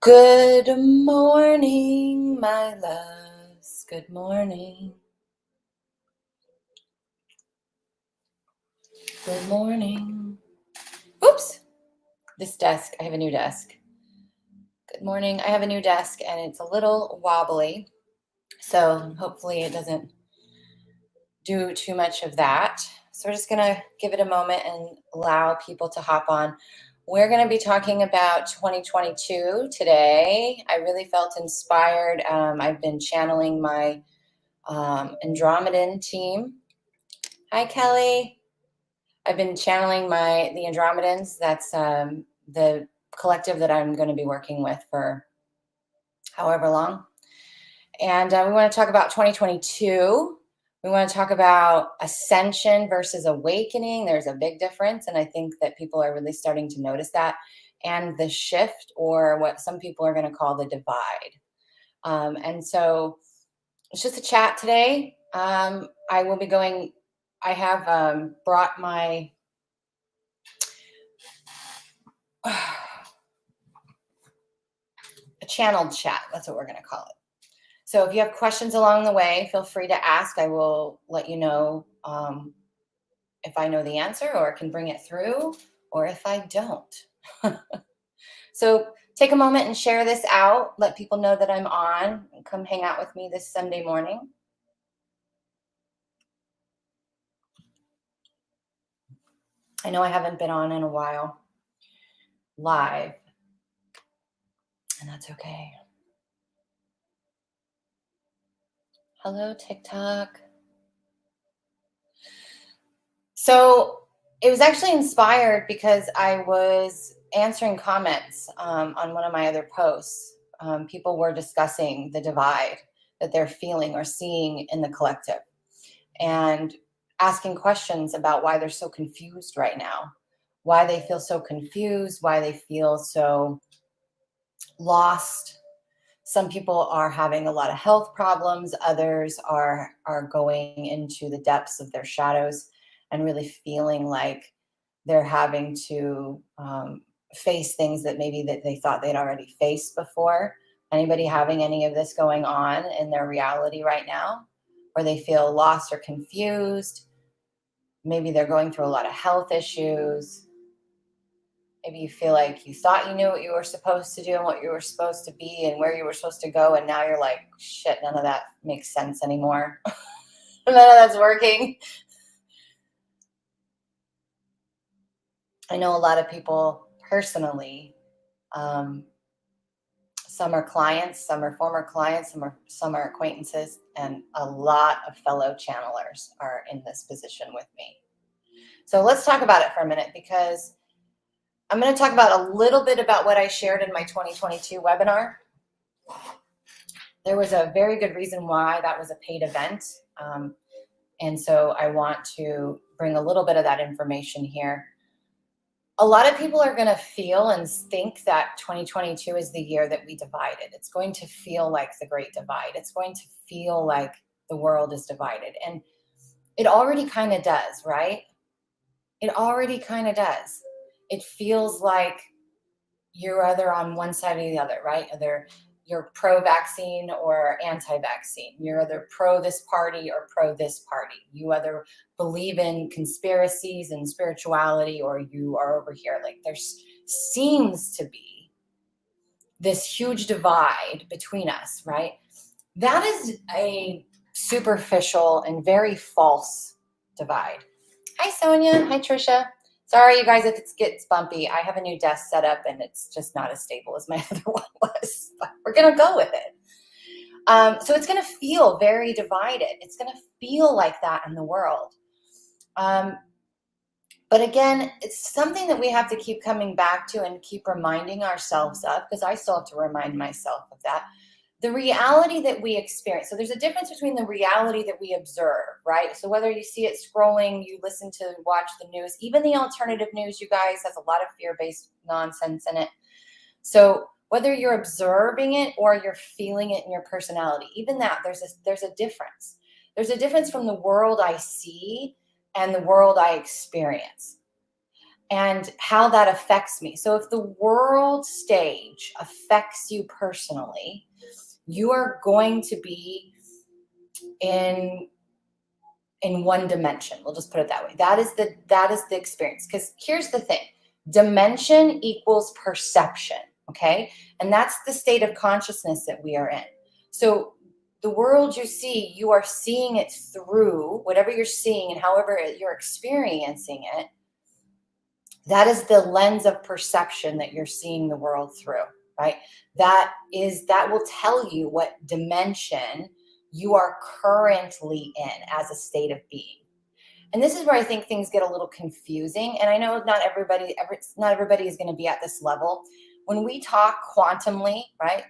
Good morning, my loves. Good morning. Good morning. Oops, this desk, I have a new desk. Good morning, I have a new desk and it's a little wobbly, so hopefully it doesn't do too much of that. So we're just gonna give it a moment and allow people to hop on. We're gonna be talking about 2022 today. I really felt inspired. I've been channeling my Andromedan team. Hi, Kelly. I've been channeling the Andromedans. That's the collective that I'm going to be working with for however long. And we want to talk about 2022. We want to talk about ascension versus awakening. There's a big difference. And I think that people are really starting to notice that. And the shift, or what some people are going to call the divide. And so it's just a chat today. I will be going, I have brought my a channeled chat. That's what we're going to call it. So if you have questions along the way, feel free to ask. I will let you know if I know the answer or can bring it through, or if I don't. So take a moment and share this out. Let people know that I'm on, and come hang out with me this Sunday morning. I know I haven't been on in a while live, and that's okay. Hello, TikTok. So it was actually inspired because I was answering comments on one of my other posts. People were discussing the divide that they're feeling or seeing in the collective, and asking questions about why they're so confused right now, why they feel so confused, why they feel so lost. Some people are having a lot of health problems. Others are going into the depths of their shadows and really feeling like they're having to face things that maybe that they thought they'd already faced before. Anybody having any of this going on in their reality right now, or they feel lost or confused? Maybe they're going through a lot of health issues. Maybe you feel like you thought you knew what you were supposed to do and what you were supposed to be and where you were supposed to go, and now you're like, shit, none of that makes sense anymore. None of that's working. I know a lot of people personally. Some are clients, some are former clients, some are acquaintances, and a lot of fellow channelers are in this position with me. So let's talk about it for a minute, because I'm going to talk about a little bit about what I shared in my 2022 webinar. There was a very good reason why that was a paid event. And so I want to bring a little bit of that information here. A lot of people are going to feel and think that 2022 is the year that we divided. It's going to feel like the Great Divide. It's going to feel like the world is divided. And it already kind of does, right? It already kind of does. It feels like you're either on one side or the other, right? Either you're pro-vaccine or anti-vaccine. You're either pro this party or pro this party. You either believe in conspiracies and spirituality, or you are over here. Like, there seems to be this huge divide between us, right? That is a superficial and very false divide. Hi, Sonia. Hi, Trisha. Sorry, you guys, if it gets bumpy. I have a new desk set up, and it's just not as stable as my other one was. But we're going to go with it. So it's going to feel very divided. It's going to feel like that in the world. But again, it's something that we have to keep coming back to and keep reminding ourselves of, because I still have to remind myself of that. The reality that we experience. So there's a difference between the reality that we observe, right? So whether you see it scrolling, you listen to, watch the news, even the alternative news, you guys, has a lot of fear-based nonsense in it. So whether you're observing it or you're feeling it in your personality, even that, there's a difference. There's a difference from the world I see and the world I experience. and how that affects me. So if the world stage affects you personally, you are going to be in one dimension. We'll just put it that way. That is the experience. Because here's the thing. Dimension equals perception, okay? And that's the state of consciousness that we are in. So the world you see, you are seeing it through whatever you're seeing and however you're experiencing it. That is the lens of perception that you're seeing the world through, right? That will tell you what dimension you are currently in as a state of being. And this is where I think things get a little confusing. And I know not everybody is going to be at this level. When we talk quantumly, right?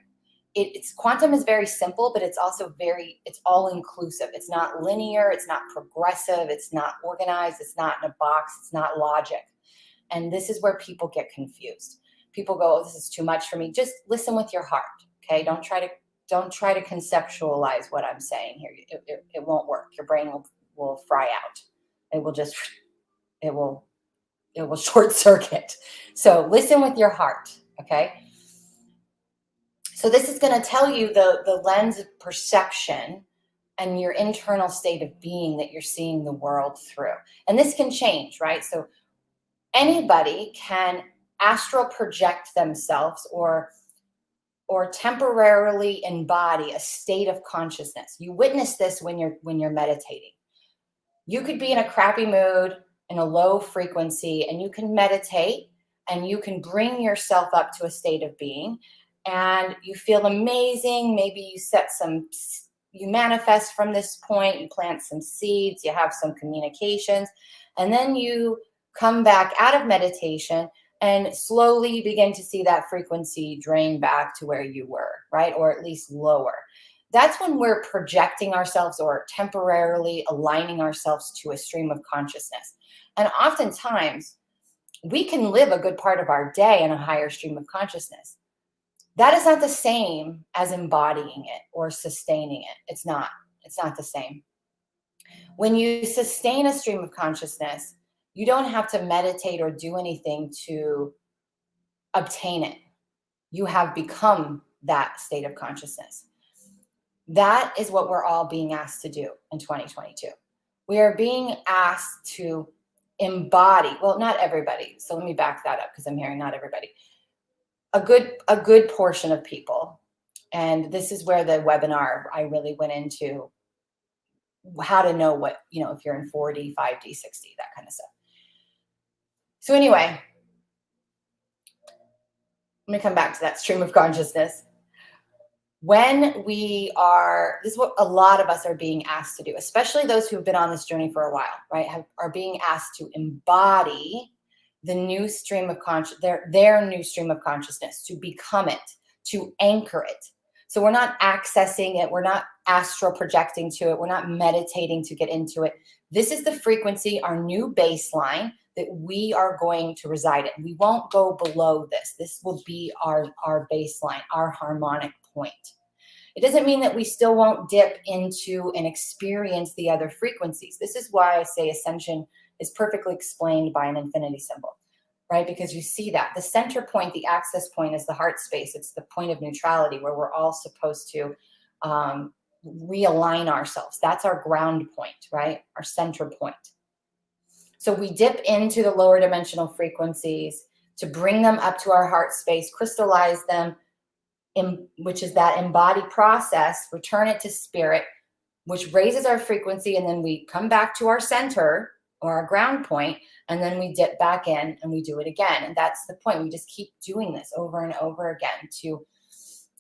It's quantum is very simple, but it's also it's all inclusive. It's not linear. It's not progressive. It's not organized. It's not in a box. It's not logic. And this is where people get confused. People go, oh, this is too much for me. Just listen with your heart. Okay. Don't try to conceptualize what I'm saying here. It won't work. Your brain will fry out. It will short circuit. So listen with your heart. Okay. So this is going to tell you the lens of perception and your internal state of being that you're seeing the world through. And this can change, right? So anybody can astral project themselves or temporarily embody a state of consciousness. You witness this when you're meditating. You could be in a crappy mood, in a low frequency, and you can meditate and you can bring yourself up to a state of being and you feel amazing. Maybe you manifest from this point, you plant some seeds, you have some communications, and then you come back out of meditation and slowly begin to see that frequency drain back to where you were, right? Or at least lower. That's when we're projecting ourselves or temporarily aligning ourselves to a stream of consciousness. And oftentimes, we can live a good part of our day in a higher stream of consciousness. That is not the same as embodying it or sustaining it. It's not the same. When you sustain a stream of consciousness, you don't have to meditate or do anything to obtain it. You have become that state of consciousness. That is what we're all being asked to do in 2022. We are being asked to embody, well, not everybody. So let me back that up because I'm hearing not everybody. A good portion of people. And this is where the webinar, I really went into how to know what, if you're in 4D, 5D, 6D, that kind of stuff. So anyway, let me come back to that stream of consciousness. When this is what a lot of us are being asked to do, especially those who've been on this journey for a while, right? Are being asked to embody the new stream of their new stream of consciousness, to become it, to anchor it. So we're not accessing it. We're not astral projecting to it. We're not meditating to get into it. This is the frequency, our new baseline that we are going to reside in. We won't go below this. This will be our baseline, our harmonic point. It doesn't mean that we still won't dip into and experience the other frequencies. This is why I say ascension is perfectly explained by an infinity symbol, right? Because you see that. The center point, the access point is the heart space. It's the point of neutrality where we're all supposed to realign ourselves. That's our ground point, right? Our center point. So we dip into the lower dimensional frequencies to bring them up to our heart space, crystallize them, which is that embodied process, return it to spirit, which raises our frequency, and then we come back to our center or our ground point, and then we dip back in and we do it again. And that's the point. We just keep doing this over and over again to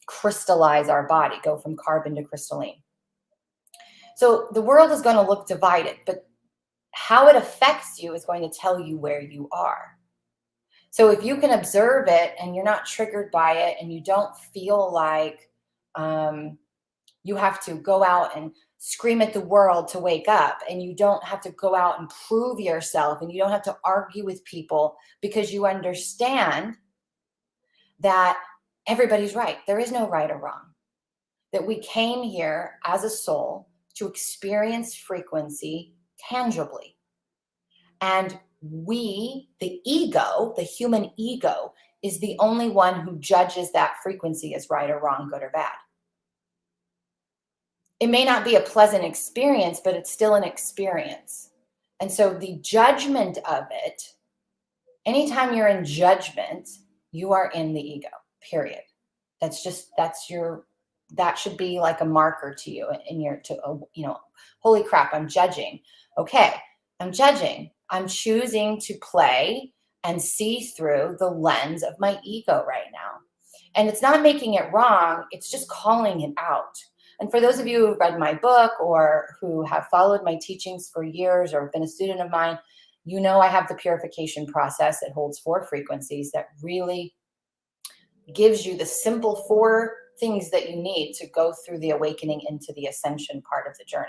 crystallize our body, go from carbon to crystalline. So the world is going to look divided, but how it affects you is going to tell you where you are. So if you can observe it and you're not triggered by it and you don't feel like you have to go out and scream at the world to wake up, and you don't have to go out and prove yourself, and you don't have to argue with people, because you understand that everybody's right. There is no right or wrong. That we came here as a soul to experience frequency tangibly. And we, the ego, the human ego, is the only one who judges that frequency as right or wrong, good or bad. It may not be a pleasant experience, but it's still an experience. And so the judgment of it, anytime you're in judgment, you are in the ego, period. That should be like a marker to you in your, holy crap, I'm judging. Okay, I'm judging. I'm choosing to play and see through the lens of my ego right now. And it's not making it wrong. It's just calling it out. And for those of you who've read my book or who have followed my teachings for years or been a student of mine, you know I have the purification process. It holds 4 frequencies that really gives you the simple 4 things that you need to go through the awakening into the ascension part of the journey,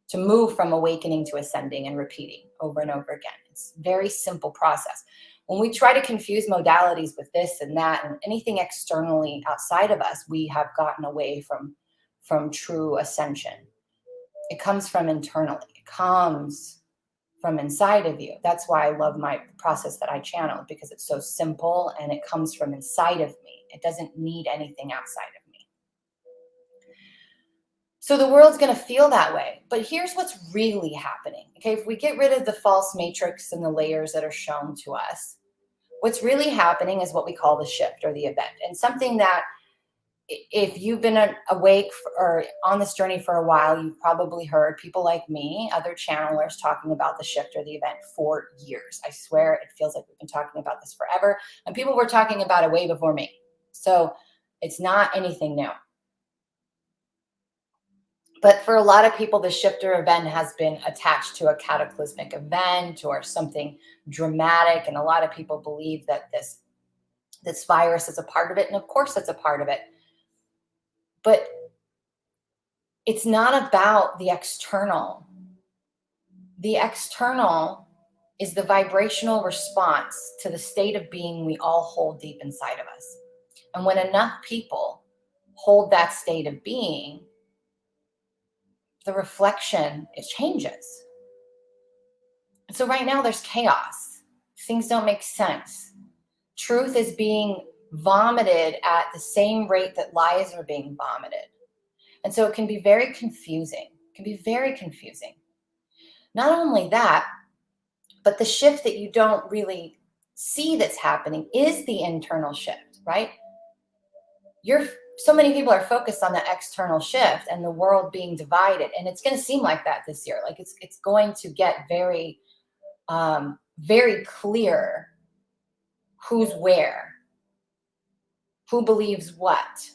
to move from awakening to ascending and repeating over and over again. It's a very simple process. When we try to confuse modalities with this and that and anything externally outside of us, we have gotten away from true ascension. It comes from internally. It comes from inside of you. That's why I love my process that I channeled, because it's so simple and it comes from inside of me. It doesn't need anything outside of me. So the world's going to feel that way. But here's what's really happening. Okay, if we get rid of the false matrix and the layers that are shown to us, what's really happening is what we call the shift or the event. And something that if you've been awake or on this journey for a while, you've probably heard people like me, other channelers, talking about the shift or the event for years. I swear it feels like we've been talking about this forever. And people were talking about it way before me. So it's not anything new. But for a lot of people, the shift or event has been attached to a cataclysmic event or something dramatic. And a lot of people believe that this virus is a part of it. And of course it's a part of it. But it's not about the external. The external is the vibrational response to the state of being we all hold deep inside of us. And when enough people hold that state of being, the reflection, it changes. And so right now there's chaos. Things don't make sense. Truth is being vomited at the same rate that lies are being vomited. And so it can be very confusing. It can be very confusing. Not only that, but the shift that you don't really see that's happening is the internal shift, right? So many people are focused on the external shift and the world being divided. And it's going to seem like that this year. Like it's going to get very, very clear who's where, who believes what,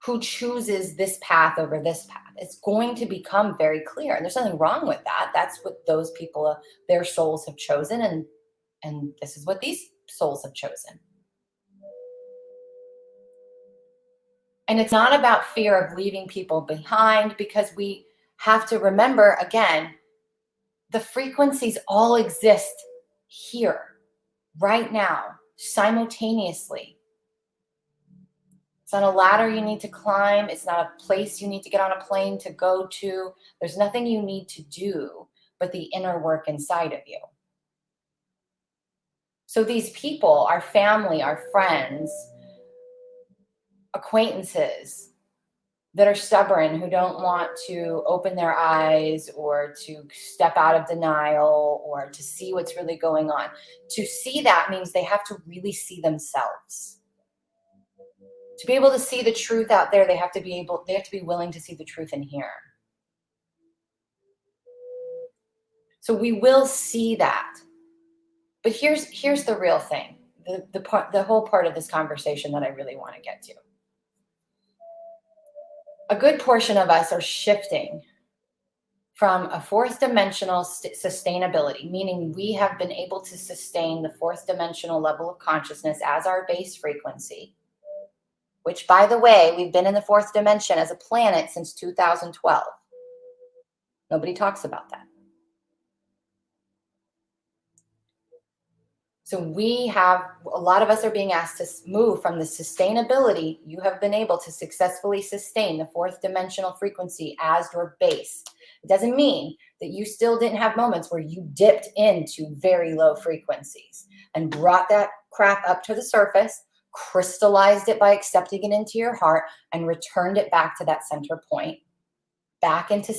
who chooses this path over this path. It's going to become very clear. And there's nothing wrong with that. That's what those people, their souls have chosen. And this is what these souls have chosen. And it's not about fear of leaving people behind, because we have to remember, again, the frequencies all exist here, right now, simultaneously. It's not a ladder you need to climb. It's not a place you need to get on a plane to go to. There's nothing you need to do but the inner work inside of you. So these people, our family, our friends, acquaintances that are stubborn, who don't want to open their eyes or to step out of denial or to see what's really going on. To see that means they have to really see themselves. To be able to see the truth out there, they have to be willing to see the truth in here. So we will see that. But here's the real thing, the whole part of this conversation that I really want to get to. A good portion of us are shifting from a fourth dimensional sustainability, meaning we have been able to sustain the fourth dimensional level of consciousness as our base frequency, which, by the way, we've been in the fourth dimension as a planet since 2012. Nobody talks about that. So a lot of us are being asked to move from the sustainability. You have been able to successfully sustain the fourth dimensional frequency as your base. It doesn't mean that you still didn't have moments where you dipped into very low frequencies and brought that crap up to the surface, crystallized it by accepting it into your heart, and returned it back to that center point, back into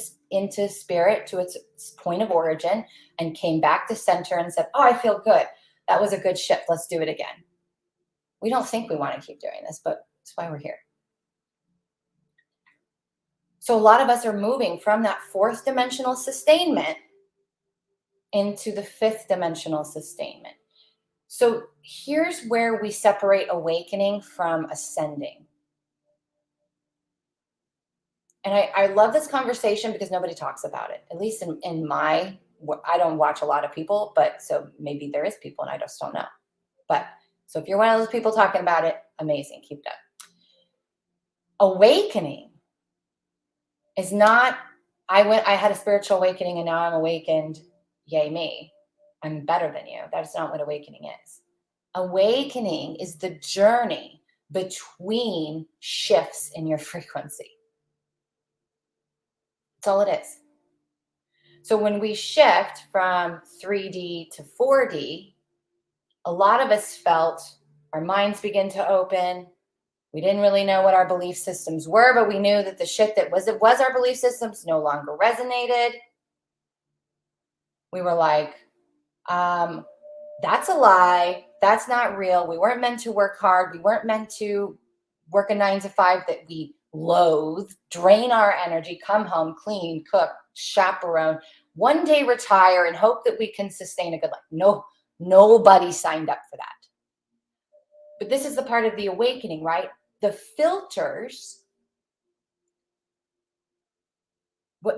spirit, to its point of origin, and came back to center and said, oh, I feel good. That was a good shift. Let's do it again. We don't think we want to keep doing this, but that's why we're here. So a lot of us are moving from that fourth dimensional sustainment into the fifth dimensional sustainment. So here's where we separate awakening from ascending. And I love this conversation because nobody talks about it, at least in my, I don't watch a lot of people, but so maybe there is people and I just don't know. But so if you're one of those people talking about it, amazing, keep that. Awakening is not, I had a spiritual awakening and now I'm awakened, yay me, I'm better than you. That's not what awakening is. Awakening is the journey between shifts in your frequency. That's all it is. So when we shift from 3D to 4D, a lot of us felt our minds begin to open. We didn't really know what our belief systems were, but we knew that the shit that was our belief systems no longer resonated. We were like, that's a lie. That's not real. We weren't meant to work hard. We weren't meant to work a 9 to 5 that we loathe, drain our energy, come home, clean, cook, chaperone, one day retire and hope that we can sustain a good life. No, nobody signed up for that. But this is the part of the awakening, right? The filters,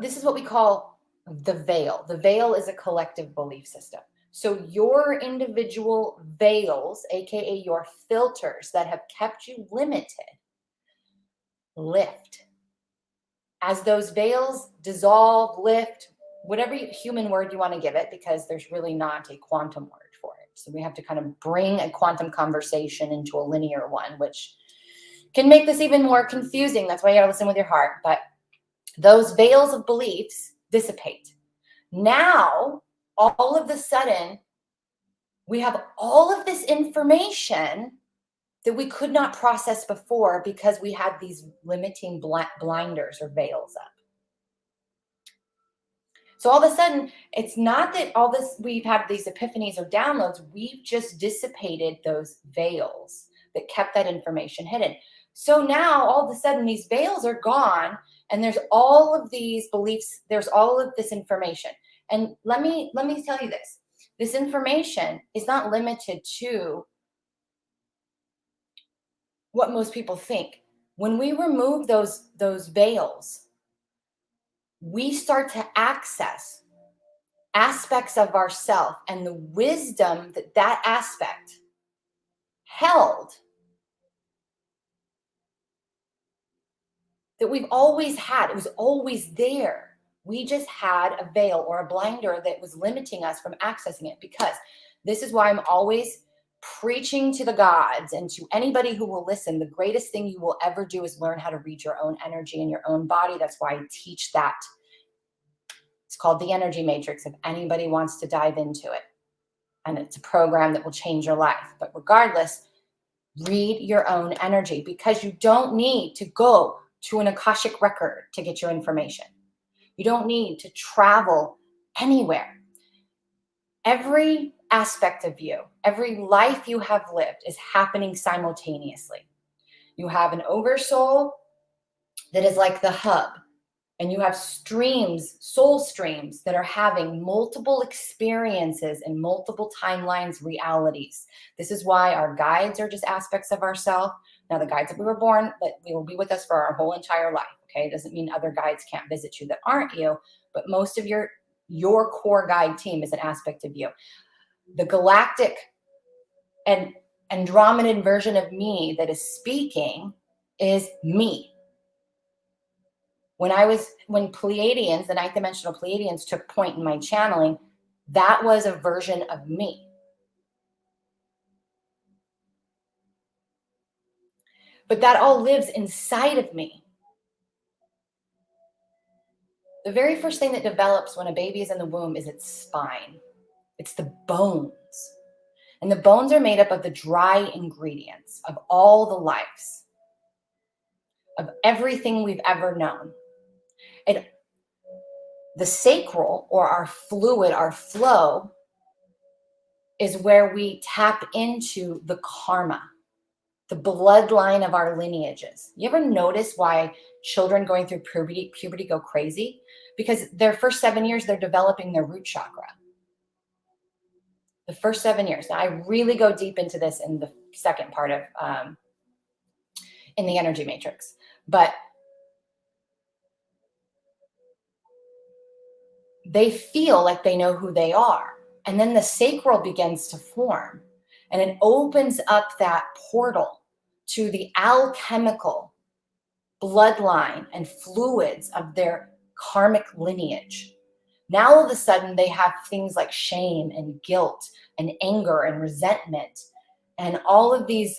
this is what we call the veil. The veil is a collective belief system. So your individual veils, aka your filters that have kept you limited, lift. As those veils dissolve, lift, whatever human word you want to give it, because there's really not a quantum word for it. So we have to kind of bring a quantum conversation into a linear one, which can make this even more confusing. That's why you got to listen with your heart. But those veils of beliefs dissipate. Now, all of a sudden, we have all of this information that we could not process before because we had these limiting blinders or veils up. So all of a sudden, it's not that all this, we've had these epiphanies or downloads, we've just dissipated those veils that kept that information hidden. So now all of a sudden these veils are gone and there's all of these beliefs, there's all of this information. And let me tell you this information is not limited to what most people think. When we remove those veils, we start to access aspects of ourself and the wisdom that aspect held, that we've always had. It was always there. We just had a veil or a blinder that was limiting us from accessing it, because this is why I'm always preaching to the gods and to anybody who will listen. The greatest thing you will ever do is learn how to read your own energy and your own body. That's why I teach that. It's called the Energy Matrix if anybody wants to dive into it. And it's a program that will change your life. But regardless, read your own energy, because you don't need to go to an Akashic record to get your information. You don't need to travel anywhere. Every aspect of you, every life you have lived is happening simultaneously. You have an oversoul that is like the hub, and you have streams, soul streams, that are having multiple experiences in multiple timelines, realities. This is why our guides are just aspects of ourselves. Now, the guides that we were born, that we will be with us for our whole entire life. Okay, it doesn't mean other guides can't visit you that aren't you, but most of your core guide team is an aspect of you. The galactic and Andromedan version of me that is speaking is me. When Pleiadians, the ninth dimensional Pleiadians, took point in my channeling, that was a version of me. But that all lives inside of me. The very first thing that develops when a baby is in the womb is its spine. It's the bones. And the bones are made up of the dry ingredients of all the lives, of everything we've ever known. And the sacral, or our fluid, our flow, is where we tap into the karma, the bloodline of our lineages. You ever notice why children going through puberty go crazy? Because their first 7 years, they're developing their root chakra. The first 7 years. Now, I really go deep into this in the second part of, in the energy matrix. But they feel like they know who they are. And then the sacral begins to form. And it opens up that portal to the alchemical bloodline and fluids of their karmic lineage. Now, all of a sudden, they have things like shame and guilt and anger and resentment and all of these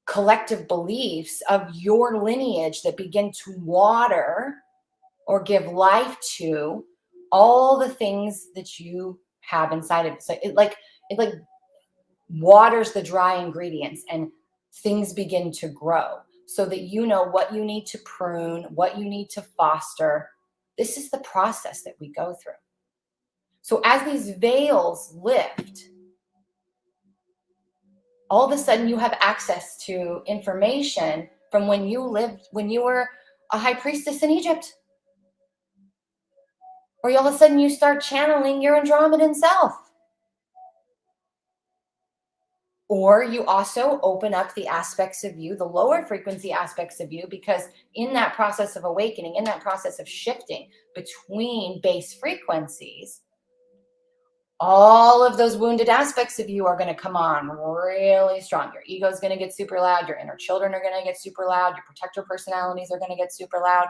collective beliefs of your lineage that begin to water or give life to all the things that you have inside of it. So it like waters the dry ingredients and things begin to grow so that you know what you need to prune, what you need to foster. This is the process that we go through. So as these veils lift, all of a sudden you have access to information from when you were a high priestess in Egypt. Or all of a sudden you start channeling your Andromedan self. Or you also open up the aspects of you, the lower frequency aspects of you, because in that process of awakening, in that process of shifting between base frequencies, all of those wounded aspects of you are going to come on really strong. Your ego is going to get super loud. Your inner children are going to get super loud. Your protector personalities are going to get super loud.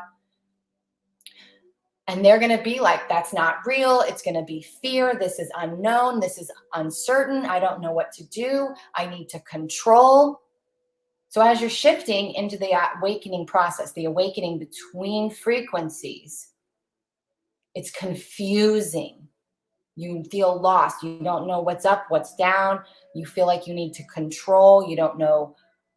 And they're going to be like, that's not real. It's going to be fear. This is unknown. This is uncertain. I don't know what to do. I need to control. So as you're shifting into the awakening process, the awakening between frequencies, it's confusing. You feel lost. You don't know what's up, what's down. You feel like you need to control. You don't know.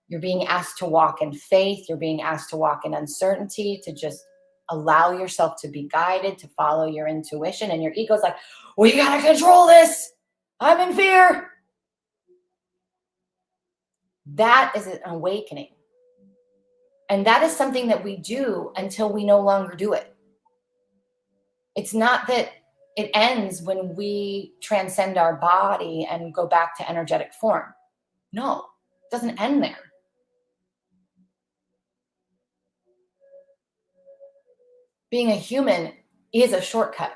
You're being asked to walk in faith. You're being asked to walk in uncertainty, to just allow yourself to be guided, to follow your intuition. And your ego's like, we got to control this. I'm in fear. That is an awakening. And that is something that we do until we no longer do it. It's not that it ends when we transcend our body and go back to energetic form. No, it doesn't end there. Being a human is a shortcut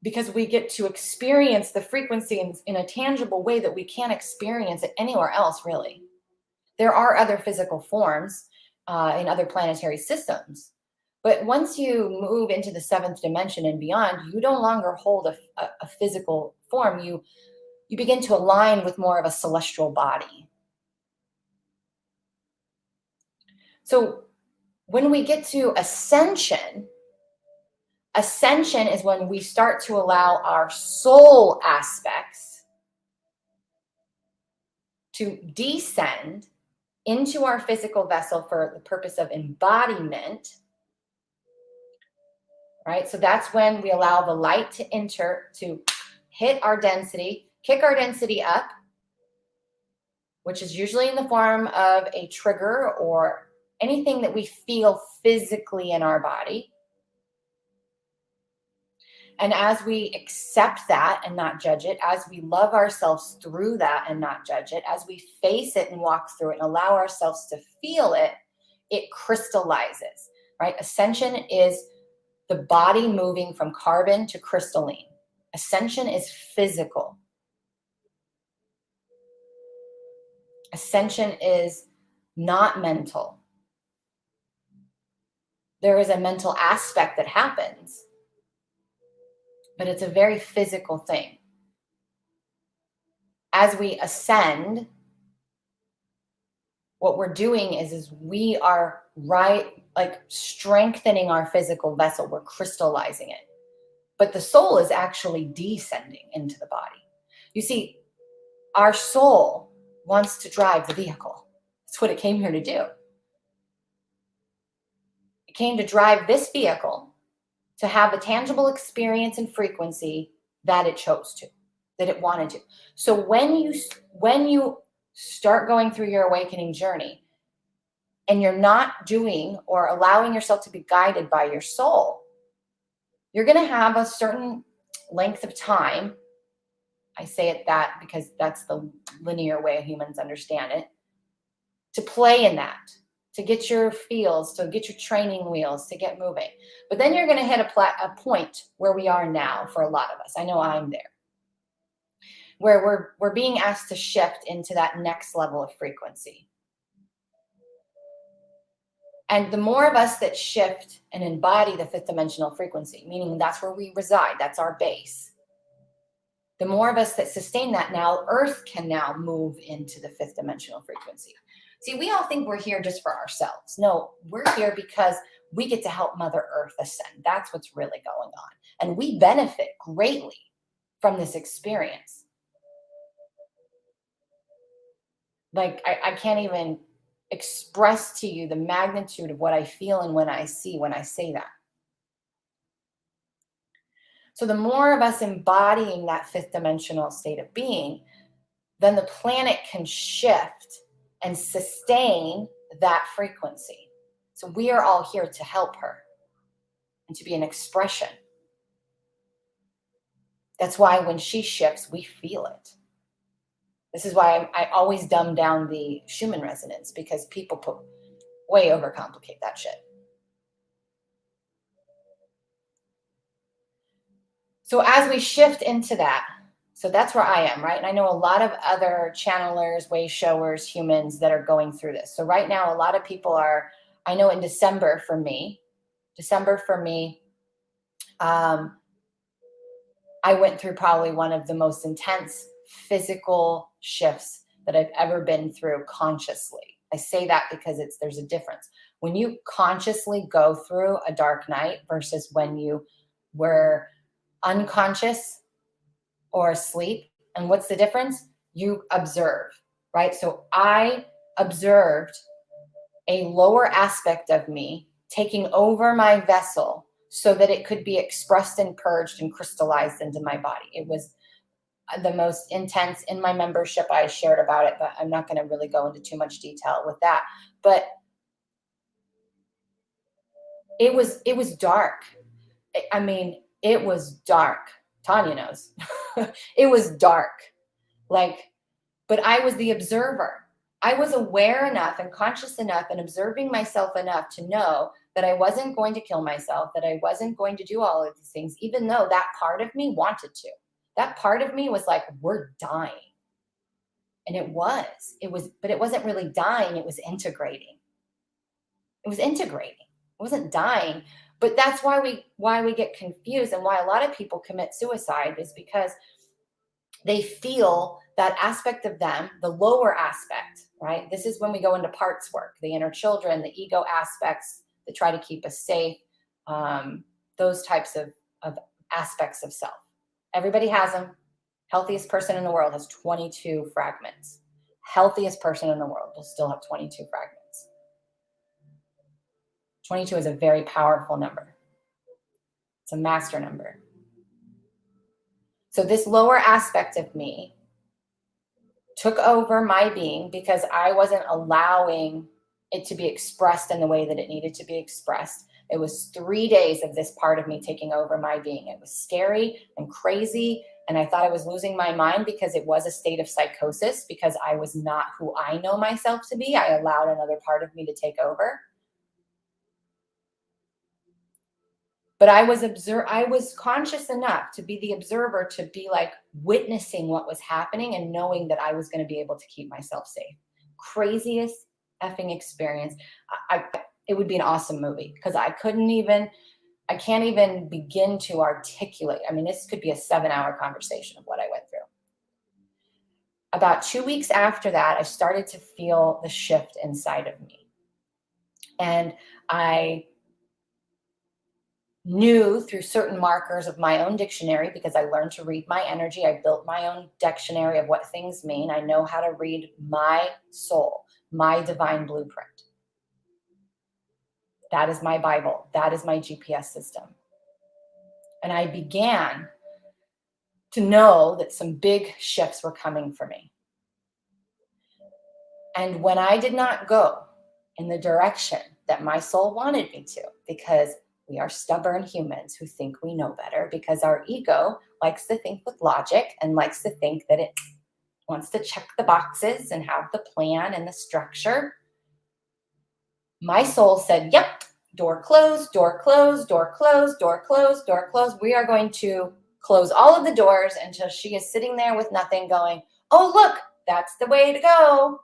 because we get to experience the frequency in a tangible way that we can't experience it anywhere else, really. There are other physical forms in other planetary systems. But once you move into the seventh dimension and beyond, you no longer hold a physical form. You begin to align with more of a celestial body. So when we get to ascension, ascension is when we start to allow our soul aspects to descend into our physical vessel for the purpose of embodiment. Right? So that's when we allow the light to enter, to hit our density, kick our density up, which is usually in the form of a trigger or anything that we feel physically in our body. And as we accept that and not judge it, as we love ourselves through that and not judge it, as we face it and walk through it and allow ourselves to feel it, it crystallizes, right? Ascension is the body moving from carbon to crystalline. Ascension is physical. Ascension is not mental. There is a mental aspect that happens, but it's a very physical thing. As we ascend, what we're doing is we are like strengthening our physical vessel. We're crystallizing it. But the soul is actually descending into the body. You see, our soul wants to drive the vehicle. That's what it came here to do. It came to drive this vehicle to have a tangible experience and frequency that it chose to, that it wanted to. So when you start going through your awakening journey and you're not doing or allowing yourself to be guided by your soul, you're going to have a certain length of time. I say it that because that's the linear way humans understand it, to play in that, to get your feels, to get your training wheels, to get moving. But then you're going to hit a point where we are now for a lot of us. I know I'm there, where we're being asked to shift into that next level of frequency. And the more of us that shift and embody the fifth dimensional frequency, meaning that's where we reside, that's our base, the more of us that sustain that now, Earth can now move into the fifth dimensional frequency. See, we all think we're here just for ourselves. No, we're here because we get to help Mother Earth ascend. That's what's really going on. And we benefit greatly from this experience. Like, I can't even express to you the magnitude of what I feel and when I see when I say that. So the more of us embodying that fifth dimensional state of being, then the planet can shift and sustain that frequency. So we are all here to help her and to be an expression. That's why when she shifts, we feel it. This is why I always dumb down the Schumann resonance, because people way overcomplicate that shit. So as we shift into that, so that's where I am, right? And I know a lot of other channelers, way showers, humans that are going through this. So right now, a lot of people are, I know in December for me, I went through probably one of the most intense physical shifts that I've ever been through consciously. I say that because there's a difference. When you consciously go through a dark night versus when you were unconscious or asleep. And what's the difference? You observe, right? So I observed a lower aspect of me taking over my vessel so that it could be expressed and purged and crystallized into my body. It was the most intense. In my membership, I shared about it, but I'm not going to really go into too much detail with that. But it was dark. I mean, it was dark. Tanya knows. It was dark. But I was the observer. I was aware enough and conscious enough and observing myself enough to know that I wasn't going to kill myself, that I wasn't going to do all of these things, even though that part of me wanted to. That part of me was like, we're dying. And but it wasn't really dying. It was integrating. It wasn't dying. But that's why we get confused, and why a lot of people commit suicide is because they feel that aspect of them, the lower aspect, right? This is when we go into parts work, the inner children, the ego aspects that try to keep us safe, those types of aspects of self. Everybody has them. Healthiest person in the world has 22 fragments. Healthiest person in the world will still have 22 fragments. 22 is a very powerful number. It's a master number. So this lower aspect of me took over my being because I wasn't allowing it to be expressed in the way that it needed to be expressed. It was 3 days of this part of me taking over my being. It was scary and crazy. And I thought I was losing my mind because it was a state of psychosis, because I was not who I know myself to be. I allowed another part of me to take over. But I was conscious enough to be the observer, to be like witnessing what was happening and knowing that I was going to be able to keep myself safe. Craziest effing experience. It would be an awesome movie, because I can't even begin to articulate. I mean, this could be a 7-hour conversation of what I went through. about 2 weeks after that, I started to feel the shift inside of me. And I knew through certain markers of my own dictionary, because I learned to read my energy. I built my own dictionary of what things mean. I know how to read my soul, my divine blueprint. That is my Bible. That is my GPS system. And I began to know that some big shifts were coming for me. And when I did not go in the direction that my soul wanted me to, because we are stubborn humans who think we know better, because our ego likes to think with logic and likes to think that it wants to check the boxes and have the plan and the structure. My soul said, yep, door closed, door closed, door closed, door closed, door closed. We are going to close all of the doors until she is sitting there with nothing going, oh, look, that's the way to go.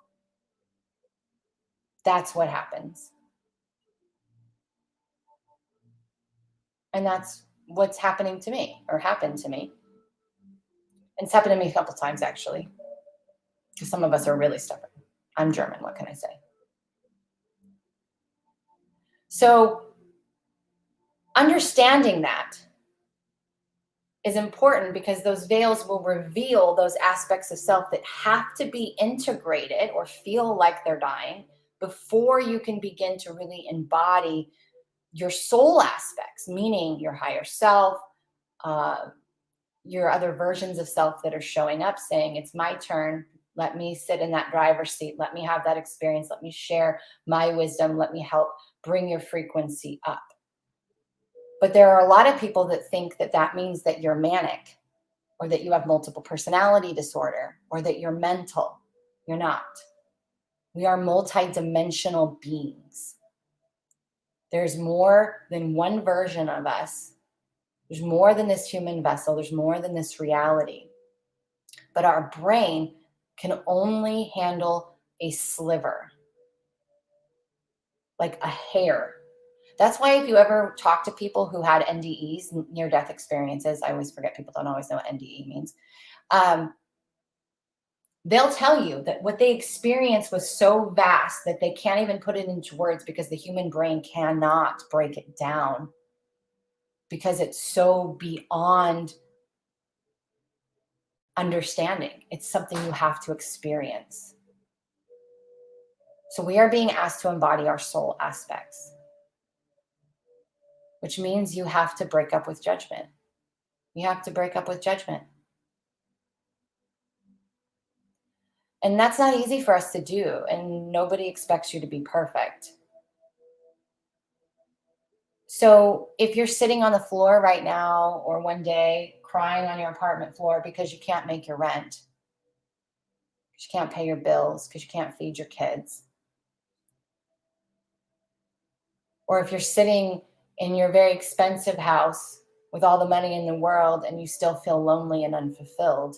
That's what happens. And that's what's happening to me, or happened to me. And it's happened to me a couple times, actually, because some of us are really stubborn. I'm German, what can I say? So understanding that is important, because those veils will reveal those aspects of self that have to be integrated or feel like they're dying before you can begin to really embody your soul aspects, meaning your higher self, your other versions of self that are showing up saying, it's my turn. Let me sit in that driver's seat. Let me have that experience. Let me share my wisdom. Let me help bring your frequency up. But there are a lot of people that think that that means that you're manic, or that you have multiple personality disorder, or that you're mental. You're not. We are multidimensional beings. There's more than one version of us. There's more than this human vessel. There's more than this reality. But our brain can only handle a sliver, like a hair. That's why if you ever talk to people who had NDEs, near-death experiences, I always forget, people don't always know what NDE means. They'll tell you that what they experienced was so vast that they can't even put it into words, because the human brain cannot break it down, because it's so beyond understanding. It's something you have to experience. So we are being asked to embody our soul aspects, which means you have to break up with judgment. You have to break up with judgment. And that's not easy for us to do. And nobody expects you to be perfect. So if you're sitting on the floor right now, or one day crying on your apartment floor because you can't make your rent, because you can't pay your bills, because you can't feed your kids, or if you're sitting in your very expensive house with all the money in the world and you still feel lonely and unfulfilled,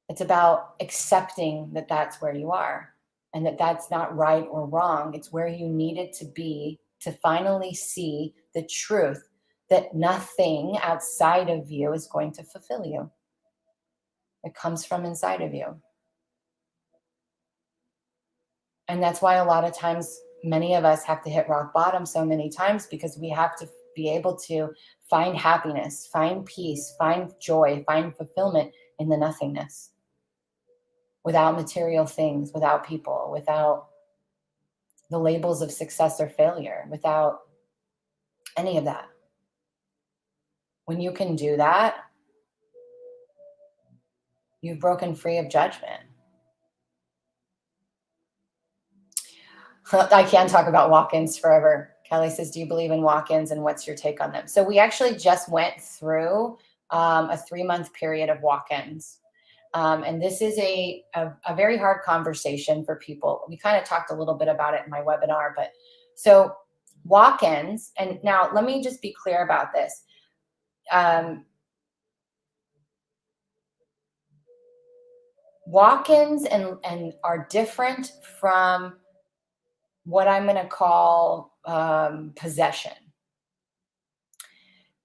it's about accepting that that's where you are, and that that's not right or wrong. It's where you needed to be to finally see the truth that nothing outside of you is going to fulfill you. It comes from inside of you. And that's why a lot of times, many of us have to hit rock bottom so many times, because we have to be able to find happiness, find peace, find joy, find fulfillment in the nothingness, without material things, without people, without the labels of success or failure, without any of that. When you can do that, you've broken free of judgment. I can talk about walk-ins forever. Kelly says, do you believe in walk-ins, and what's your take on them? So we actually just went through a 3-month period of walk-ins. And this is a very hard conversation for people. We kind of talked a little bit about it in my webinar, but so walk-ins, and now let me just be clear about this. Walk-ins and are different from what I'm going to call possession.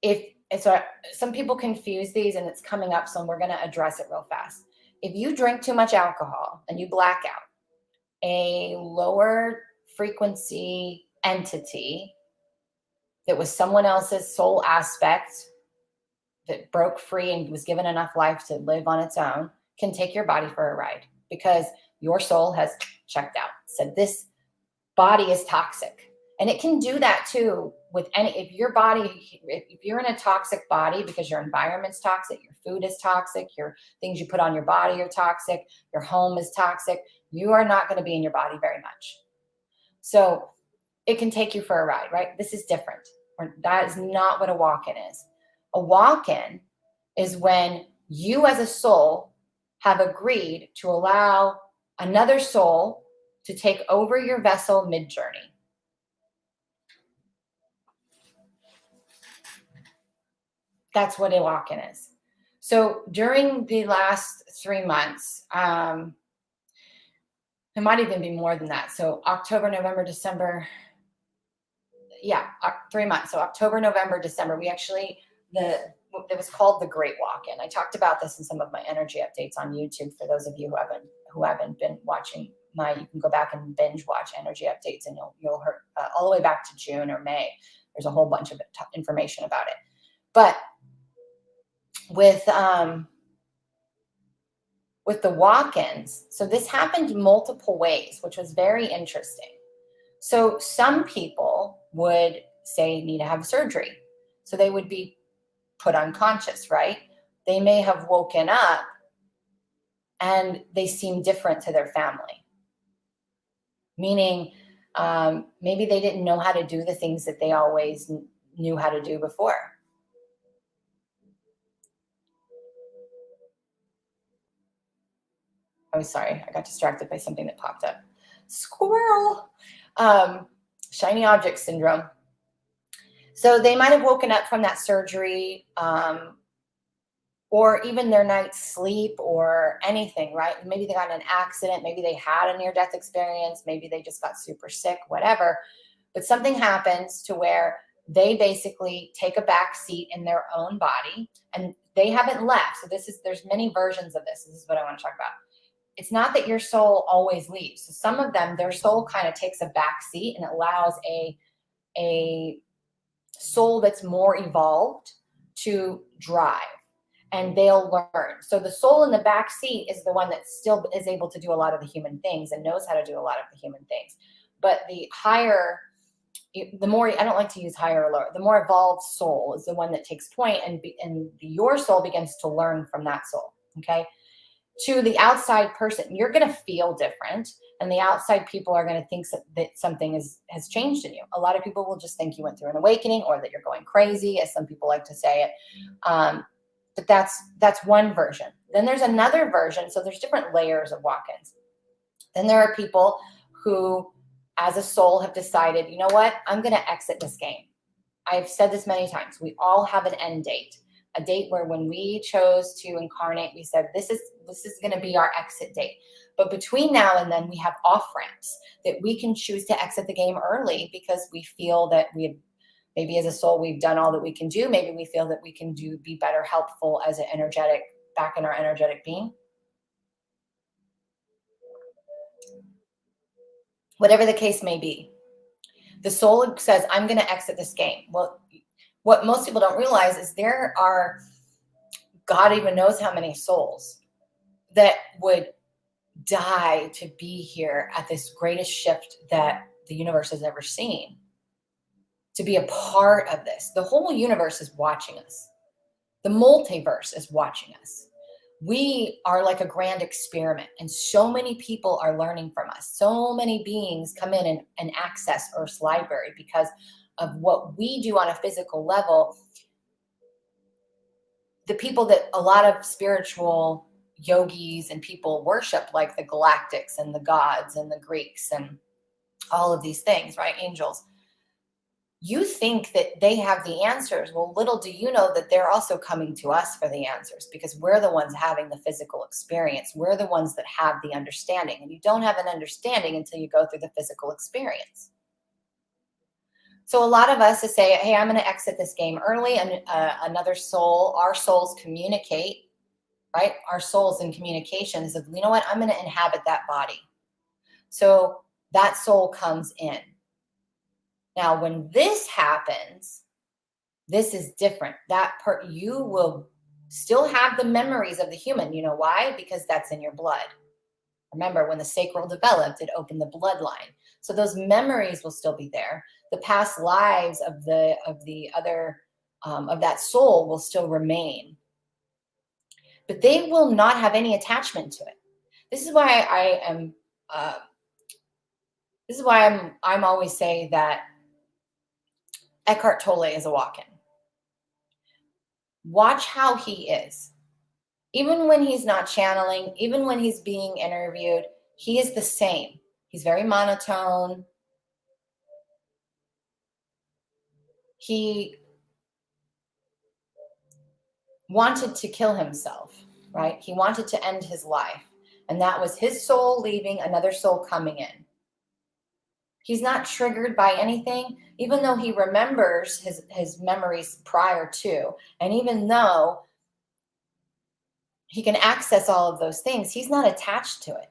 If so some people confuse these, and it's coming up, so we're going to address it real fast. If you drink too much alcohol and you black out, a lower frequency entity that was someone else's soul aspect that broke free and was given enough life to live on its own can take your body for a ride, because your soul has checked out, said this body is toxic. And it can do that too with if you're in a toxic body because your environment's toxic, your food is toxic, your things you put on your body are toxic, your home is toxic, you are not going to be in your body very much. So it can take you for a ride, right? This is different. That is not what a walk-in is. A walk-in is when you as a soul have agreed to allow another soul to take over your vessel mid-journey. That's what a walk-in is. So during the last 3 months, it might even be more than that. So October, November, December, 3 months. So October, November, December, we actually, it was called the Great Walk-In. I talked about this in some of my energy updates on YouTube. For those of you who haven't been watching you can go back and binge watch energy updates, and you'll hear all the way back to June or May. There's a whole bunch of information about it. But with the walk-ins, so this happened multiple ways, which was very interesting. So some people would say need to have surgery. So they would be put unconscious, right? They may have woken up and they seem different to their family. Meaning maybe they didn't know how to do the things that they always knew how to do before. Oh, sorry, I got distracted by something that popped up. Squirrel. Shiny object syndrome. So they might have woken up from that surgery, or even their night's sleep or anything, right? Maybe they got in an accident. Maybe they had a near-death experience. Maybe they just got super sick, whatever. But something happens to where they basically take a back seat in their own body, and they haven't left. So there's many versions of this. This is what I want to talk about. It's not that your soul always leaves. So some of them, their soul kind of takes a back seat and allows a soul that's more evolved to drive, and they'll learn. So the soul in the back seat is the one that still is able to do a lot of the human things and knows how to do a lot of the human things. But the more, I don't like to use higher or lower, the more evolved soul is the one that takes point, and your soul begins to learn from that soul, okay? To the outside person, you're going to feel different, and the outside people are going to think that something has changed in you. A lot of people will just think you went through an awakening, or that you're going crazy, as some people like to say it. But that's one version. Then there's another version. So there's different layers of walk-ins. Then there are people who, as a soul, have decided, you know what, I'm going to exit this game. I've said this many times. We all have an end date. A date where when we chose to incarnate, we said, this is going to be our exit date. But between now and then, we have off-ramps that we can choose to exit the game early, because we feel that maybe as a soul, we've done all that we can do. Maybe we feel that we can be better helpful as back in our energetic being. Whatever the case may be, the soul says, I'm going to exit this game. Well, what most people don't realize is there are, God even knows how many souls that would die to be here at this greatest shift that the universe has ever seen, to be a part of this. The whole universe is watching us. The multiverse is watching us. We are like a grand experiment, and so many people are learning from us. So many beings come in and access Earth's library because of what we do on a physical level. The people that a lot of spiritual yogis and people worship, like the galactics and the gods and the Greeks and all of these things, right? Angels. You think that they have the answers. Well, little do you know that they're also coming to us for the answers, because we're the ones having the physical experience. We're the ones that have the understanding, and you don't have an understanding until you go through the physical experience. So a lot of us to say, hey, I'm going to exit this game early, and another soul, our souls communicate, right? Our souls in communications of, you know what, I'm going to inhabit that body. So that soul comes in. Now, when this happens, this is different. That part, you will still have the memories of the human. You know why? Because that's in your blood. Remember, when the sacral developed, it opened the bloodline. So those memories will still be there. The past lives of the other of that soul will still remain, but they will not have any attachment to it. This is why I am. This is why I'm always say that Eckhart Tolle is a walk-in. Watch how he is. Even when he's not channeling, even when he's being interviewed, he is the same. He's very monotone. He wanted to kill himself, right? He wanted to end his life. And that was his soul leaving, another soul coming in. He's not triggered by anything, even though he remembers his memories prior to. And even though he can access all of those things, he's not attached to it,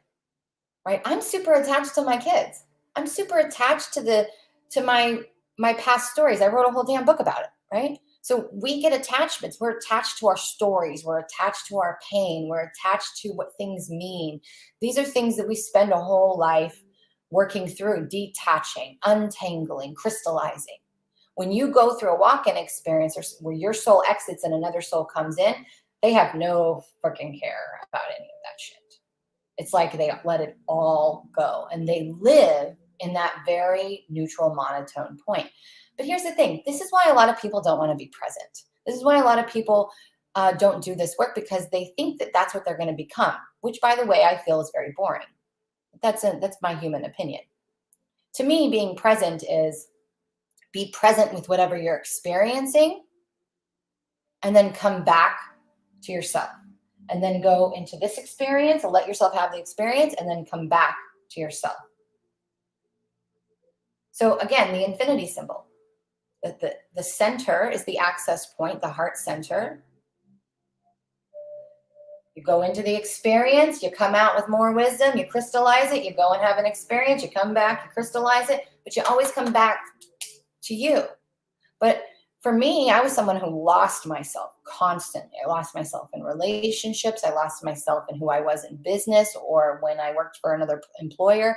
right? I'm super attached to my kids. I'm super attached to my past stories. I wrote a whole damn book about it, right? So we get attachments. We're attached to our stories. We're attached to our pain. We're attached to what things mean. These are things that we spend a whole life working through, detaching, untangling, crystallizing. When you go through a walk-in experience or where your soul exits and another soul comes in, they have no freaking care about any of that shit. It's like they let it all go and they live in that very neutral monotone point. But here's the thing. This is why a lot of people don't want to be present. This is why a lot of people don't do this work, because they think that that's what they're going to become, which, by the way, I feel is very boring. That's my human opinion. To me, being present is be present with whatever you're experiencing and then come back to yourself. And then go into this experience and let yourself have the experience and then come back to yourself. So again, the infinity symbol. The center is the access point, the heart center. You go into the experience, you come out with more wisdom, you crystallize it, you go and have an experience, you come back, you crystallize it, but you always come back to you. But for me, I was someone who lost myself constantly. I lost myself in relationships. I lost myself in who I was in business or when I worked for another employer.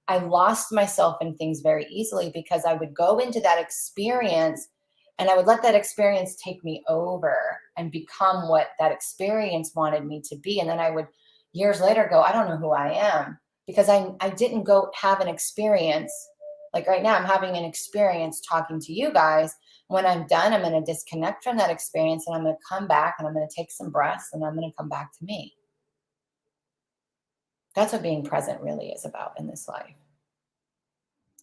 I lost myself in things very easily because I would go into that experience and I would let that experience take me over and become what that experience wanted me to be. And then I would years later go, I don't know who I am, because I didn't go have an experience. Like right now, I'm having an experience talking to you guys. When I'm done, I'm going to disconnect from that experience and I'm going to come back and I'm going to take some breaths and I'm going to come back to me. That's what being present really is about in this life.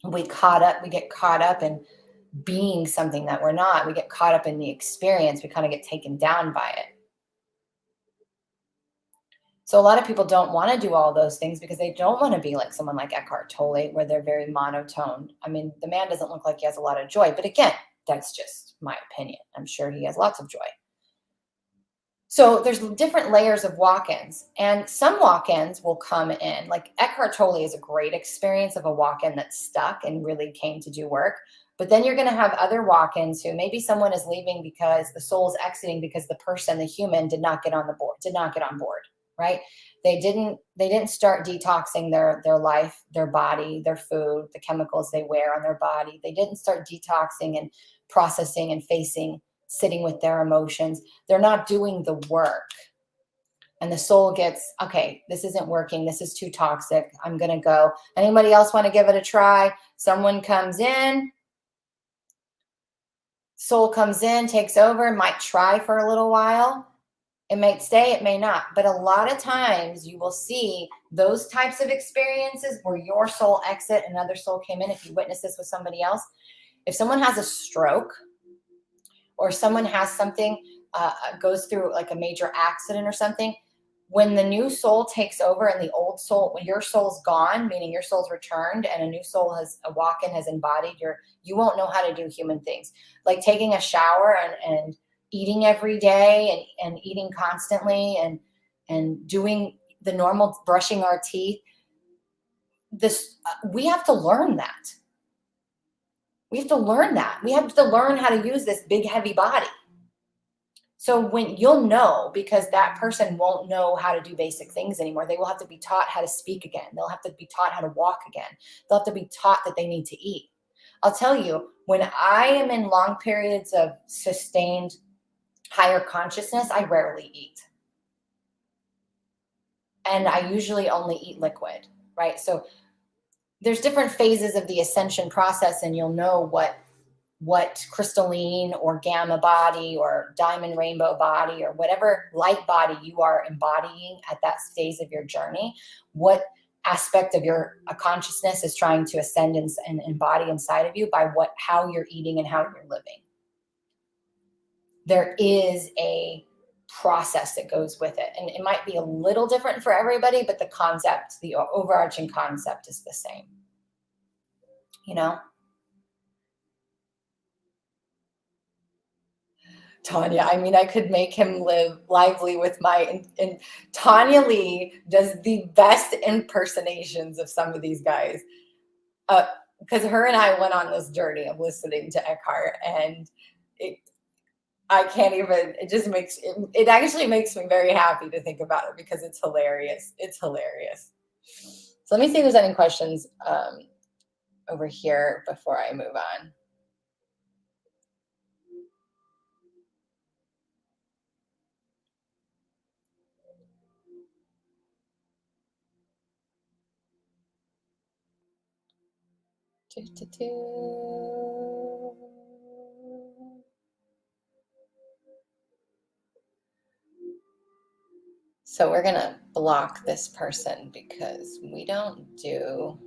We get caught up in being something that we're not. We get caught up in the experience. We kind of get taken down by it. So a lot of people don't want to do all those things because they don't want to be like someone like Eckhart Tolle, where they're very monotone. I mean, the man doesn't look like he has a lot of joy, but again, that's just my opinion. I'm sure he has lots of joy. So there's different layers of walk-ins, and some walk-ins will come in. Like Eckhart Tolle is a great experience of a walk-in that's stuck and really came to do work. But then you're going to have other walk-ins who maybe someone is leaving because the soul's exiting because the person, the human, did not get on board, right? They didn't start detoxing their life, their body, their food, the chemicals they wear on their body. They didn't start detoxing and processing and sitting with their emotions. They're not doing the work. And the soul gets, okay, this isn't working. This is too toxic. I'm going to go. Anybody else want to give it a try? Someone comes in. Soul comes in, takes over, might try for a little while. It may stay, it may not. But a lot of times you will see those types of experiences where your soul exit, another soul came in. If you witness this with somebody else, if someone has a stroke or someone has something, goes through like a major accident or something, when the new soul takes over and the old soul, when your soul's gone, meaning your soul's returned and a new soul has a walk-in, has embodied you won't know how to do human things. Like taking a shower and eating every day and eating constantly and doing the normal brushing our teeth. We have to learn that. We have to learn that. We have to learn how to use this big, heavy body. So when you'll know, because that person won't know how to do basic things anymore. They will have to be taught how to speak again. They'll have to be taught how to walk again. They'll have to be taught that they need to eat. I'll tell you, when I am in long periods of sustained higher consciousness, I rarely eat. And I usually only eat liquid, right? So there's different phases of the ascension process, and you'll know what crystalline or gamma body or diamond rainbow body or whatever light body you are embodying at that phase of your journey, what aspect of your consciousness is trying to ascend and embody inside of you by how you're eating and how you're living. There is a process that goes with it, and it might be a little different for everybody, but the overarching concept is the same, you know? Tanya, I mean, I could make him live lively with and Tanya Lee does the best impersonations of some of these guys. Because her and I went on this journey of listening to Eckhart, and I can't even, it actually makes me very happy to think about it because it's hilarious. It's hilarious. So let me see if there's any questions over here before I move on. So we're going to block this person because we don't do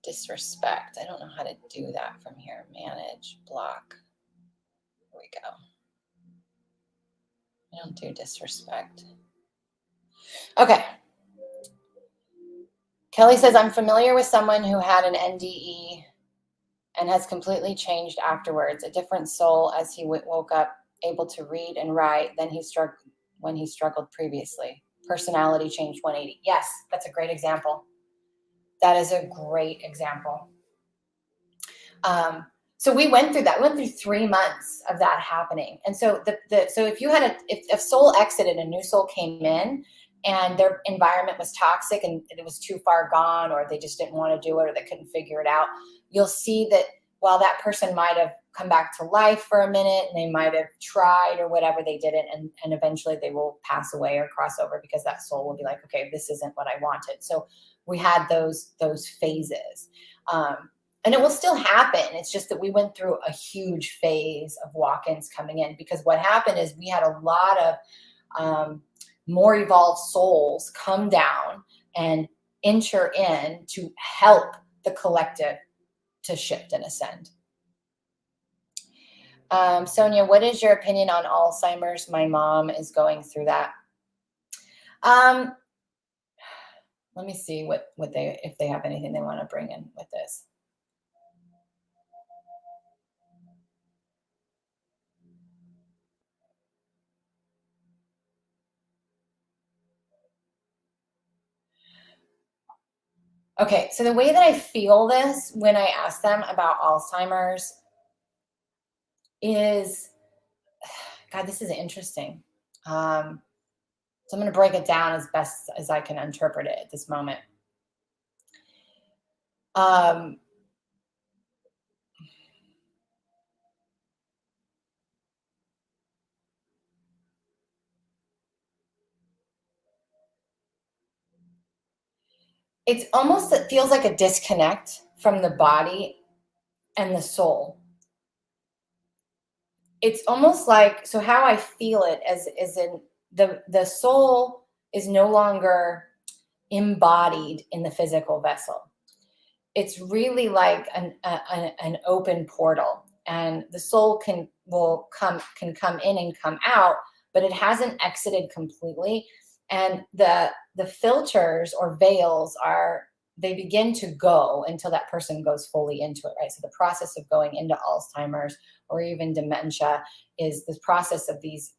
disrespect. I don't know how to do that from here. Manage, block. Here we go. I don't do disrespect. Okay. Kelly says, I'm familiar with someone who had an NDE and has completely changed afterwards. A different soul as he woke up, able to read and write than when he struggled previously. Personality change 180. Yes, that's a great example. That is a great example. So we went through that. We went through 3 months of that happening. And so so if you had if a soul exited, a new soul came in, and their environment was toxic and it was too far gone, or they just didn't want to do it, or they couldn't figure it out, you'll see that while that person might have come back to life for a minute and they might have tried or whatever, they didn't, and eventually they will pass away or cross over because that soul will be like, okay, this isn't what I wanted. So we had those phases. And it will still happen. It's just that we went through a huge phase of walk-ins coming in, because what happened is we had a lot of more evolved souls come down and enter in to help the collective to shift and ascend. Sonia, what is your opinion on Alzheimer's? My mom is going through that. Let me see if they have anything they want to bring in with this. Okay, so the way that I feel this when I ask them about Alzheimer's is, God, this is interesting. So I'm going to break it down as best as I can interpret it at this moment. It's almost, it feels like a disconnect from the body and the soul. It's almost like, so how I feel it is in the soul is no longer embodied in the physical vessel. It's really like an open portal, and the soul can come in and come out, but it hasn't exited completely. And the filters or veils they begin to go until that person goes fully into it, right? So the process of going into Alzheimer's or even dementia is the process of these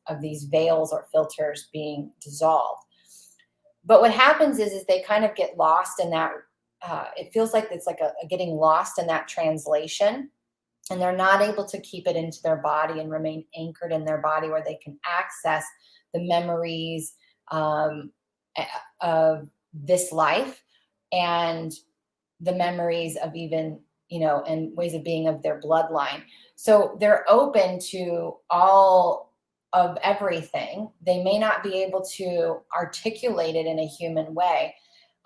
veils or filters being dissolved. But what happens is they kind of get lost in that. It feels like it's like a getting lost in that translation, and they're not able to keep it into their body and remain anchored in their body where they can access the memories of this life and the memories of even, and ways of being of their bloodline. So they're open to all of everything. They may not be able to articulate it in a human way.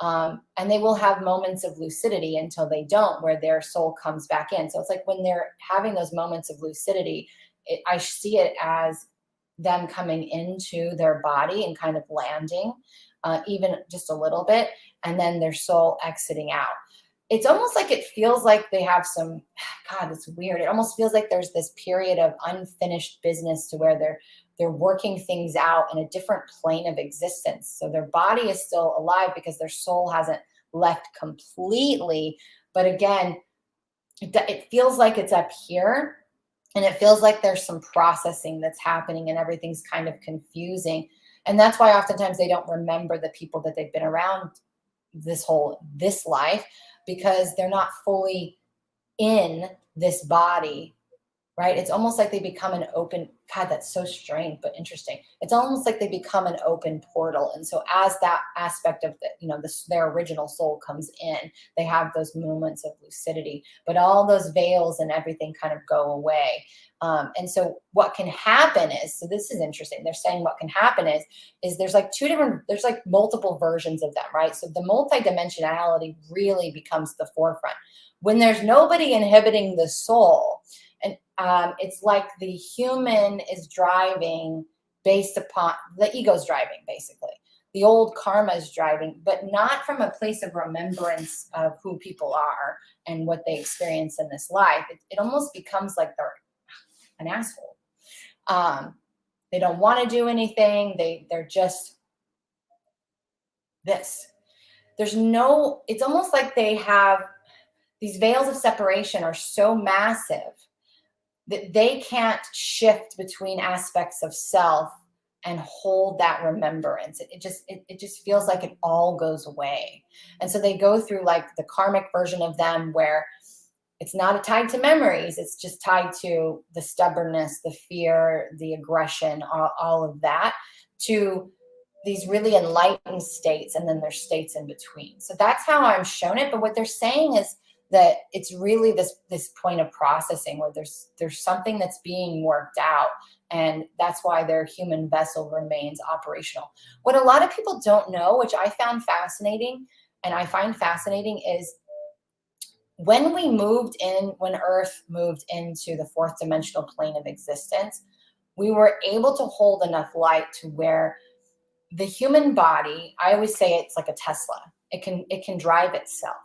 And they will have moments of lucidity until they don't, where their soul comes back in. So it's like when they're having those moments of lucidity, I see it as them coming into their body and kind of landing, even just a little bit, and then their soul exiting out. It's almost like it feels like they have some, God, it's weird. It almost feels like there's this period of unfinished business to where they're working things out in a different plane of existence. So their body is still alive because their soul hasn't left completely. But again, it feels like it's up here, and it feels like there's some processing that's happening and everything's kind of confusing. And that's why oftentimes they don't remember the people that they've been around this life, because they're not fully in this body, right? It's almost like they become an open, God, that's so strange, but interesting. It's almost like they become an open portal. And so as that aspect of their original soul comes in, they have those moments of lucidity, but all those veils and everything kind of go away. And so what can happen is, so this is interesting. They're saying what can happen is there's like there's like multiple versions of them, right? So the multidimensionality really becomes the forefront when there's nobody inhibiting the soul. And it's like the human is driving based upon the ego's driving, basically. The old karma is driving, but not from a place of remembrance of who people are and what they experience in this life. It almost becomes like they're an asshole. They don't want to do anything. They're just this. It's almost like they have these veils of separation are so massive that they can't shift between aspects of self and hold that remembrance. It just feels like it all goes away. And so they go through like the karmic version of them where it's not tied to memories. It's just tied to the stubbornness, the fear, the aggression, all of that, to these really enlightened states. And then there's states in between. So that's how I'm shown it. But what they're saying is that it's really this point of processing where there's something that's being worked out. And that's why their human vessel remains operational. What a lot of people don't know, which I found fascinating, and I find fascinating, is when Earth moved into the fourth dimensional plane of existence, we were able to hold enough light to where the human body, I always say it's like a Tesla. It can drive itself,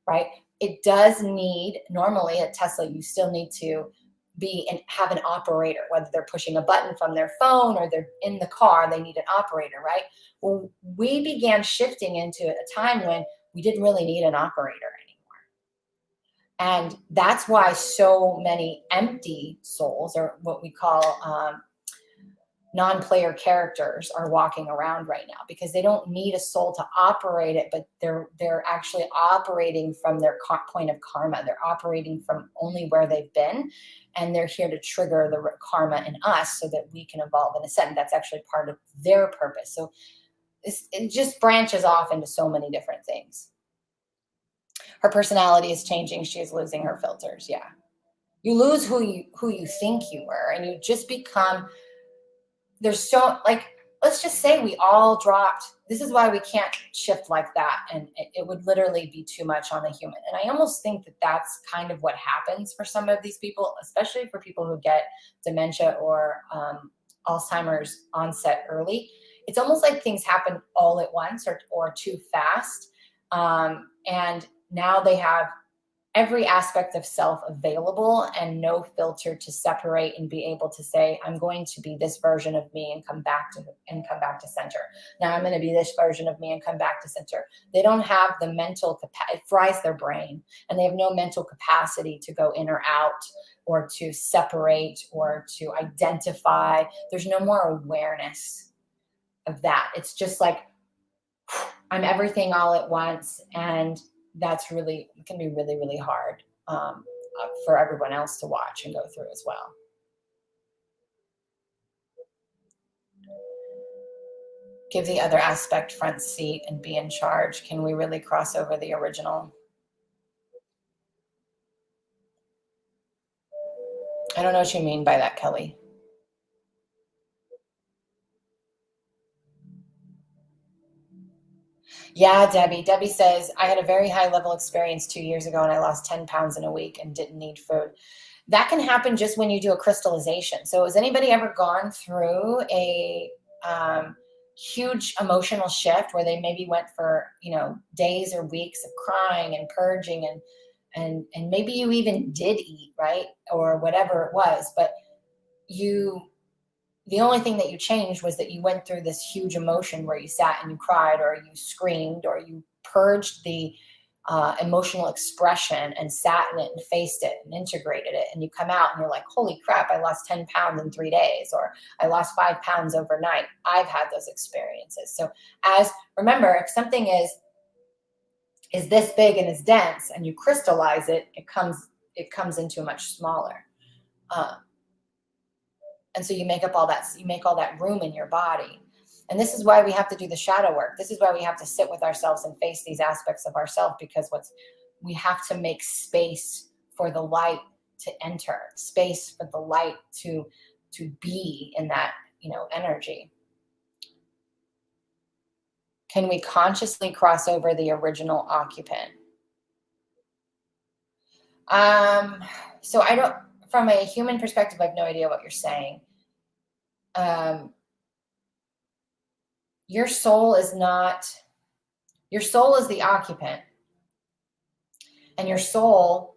right? It does need, normally at Tesla, you still need to have an operator, whether they're pushing a button from their phone or they're in the car, they need an operator, right? Well, we began shifting into a time when we didn't really need an operator anymore. And that's why so many empty souls, or what we call non-player characters, are walking around right now, because they don't need a soul to operate it, but they're actually operating from their point of karma. They're operating from only where they've been, and they're here to trigger the karma in us so that we can evolve and ascend. That's actually part of their purpose. So it just branches off into so many different things. Her personality is changing. She is losing her filters. Yeah. You lose who you think you were, and you just become, let's just say we all dropped. This is why we can't shift like that. And it would literally be too much on a human. And I almost think that that's kind of what happens for some of these people, especially for people who get dementia or Alzheimer's onset early. It's almost like things happen all at once or too fast. And now they have every aspect of self available and no filter to separate and be able to say, I'm going to be this version of me and come back to center. Now I'm going to be this version of me and come back to center. They don't have the mental capacity. It fries their brain, and they have no mental capacity to go in or out or to separate or to identify. There's no more awareness of that. It's just like, I'm everything all at once, and that's really, it can be really, really hard for everyone else to watch and go through as well. Give the other aspect front seat and be in charge. Can we really cross over the original? I don't know what you mean by that, Kelly. Yeah, Debbie. Debbie says, I had a very high level experience 2 years ago and I lost 10 pounds in a week and didn't need food. That can happen just when you do a crystallization. So has anybody ever gone through a huge emotional shift where they maybe went for, days or weeks of crying and purging and maybe you even did eat, right? Or whatever it was, but the only thing that you changed was that you went through this huge emotion where you sat and you cried or you screamed or you purged the emotional expression and sat in it and faced it and integrated it. And you come out and you're like, holy crap, I lost 10 pounds in 3 days, or I lost 5 pounds overnight. I've had those experiences. So remember, if something is this big and is dense and you crystallize it, it comes into a much smaller. And so you make all that room in your body. And this is why we have to do the shadow work. This is why we have to sit with ourselves and face these aspects of ourselves, because we have to make space for the light to enter, space for the light to be in that, energy. Can we consciously cross over the original occupant? So I don't, from a human perspective, I have no idea what you're saying. Your soul is the occupant, and your soul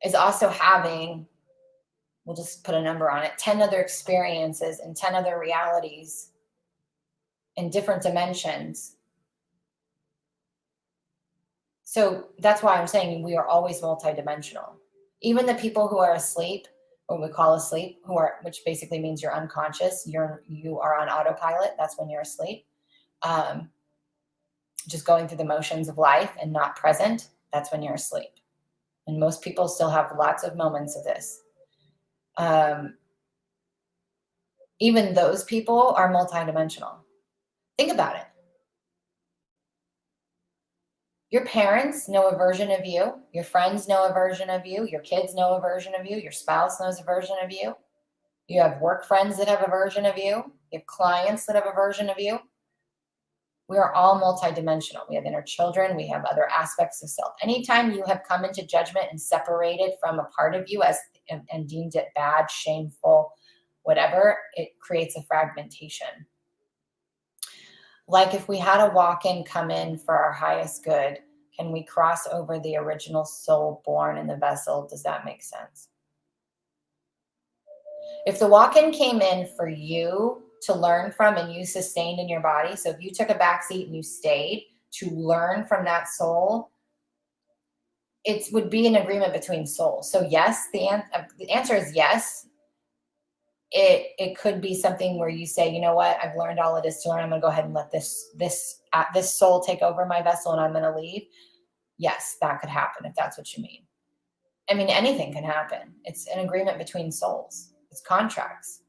is also having, we'll just put a number on it, 10 other experiences and 10 other realities in different dimensions. So that's why I'm saying we are always multidimensional. Even the people who are asleep, what we call asleep, which basically means you're unconscious, you are on autopilot. That's when you're asleep. Just going through the motions of life and not present, that's when you're asleep. And most people still have lots of moments of this. Even those people are multidimensional. Think about it. Your parents know a version of you. Your friends know a version of you. Your kids know a version of you. Your spouse knows a version of you. You have work friends that have a version of you. You have clients that have a version of you. We are all multidimensional. We have inner children. We have other aspects of self. Anytime you have come into judgment and separated from a part of you and deemed it bad, shameful, whatever, it creates a fragmentation. Like if we had a walk-in come in for our highest good, can we cross over the original soul born in the vessel? Does that make sense? If the walk-in came in for you to learn from and you sustained in your body, so if you took a back seat and you stayed to learn from that soul, it would be an agreement between souls. So yes, the answer is yes. It could be something where you say, you know what, I've learned all it is to learn. I'm going to go ahead and let this soul take over my vessel and I'm going to leave. Yes, that could happen if that's what you mean. I mean, anything can happen. It's an agreement between souls. It's contracts.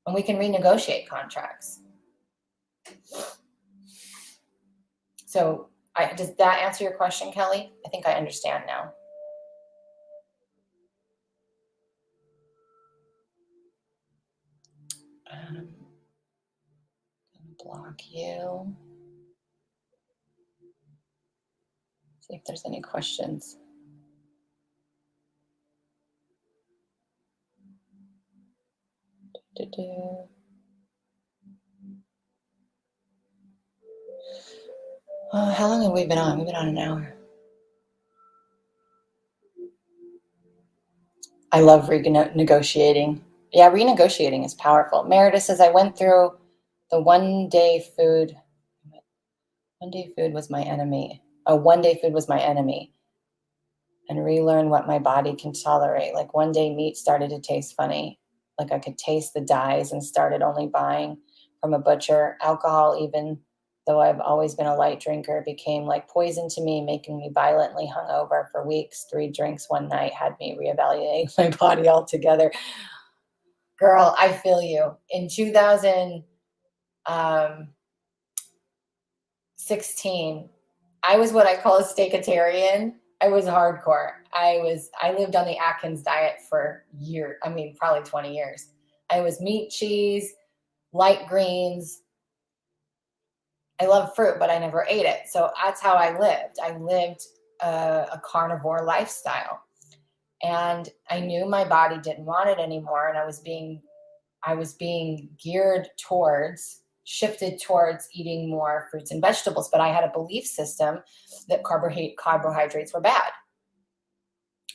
And we can renegotiate contracts. So does that answer your question, Kelly? I think I understand now. Block you. See if there's any questions. How long have we been on? We've been on an hour. I love renegotiating. Yeah, renegotiating is powerful. Meredith says, I went through the one day food. One day food was my enemy. Oh, one day food was my enemy. And relearn what my body can tolerate. Like one day meat started to taste funny. Like I could taste the dyes and started only buying from a butcher. Alcohol, even though I've always been a light drinker, became like poison to me, making me violently hungover for weeks. 3 drinks one night had me reevaluating my body altogether. Girl, I feel you. In 2016, I was what I call a steakatarian. I was hardcore. I lived on the Atkins diet for years. I mean, probably 20 years. I was meat, cheese, light greens. I love fruit, but I never ate it. So that's how I lived. I lived a carnivore lifestyle. And I knew my body didn't want it anymore. And I was being shifted towards eating more fruits and vegetables. But I had a belief system that carbohydrates were bad.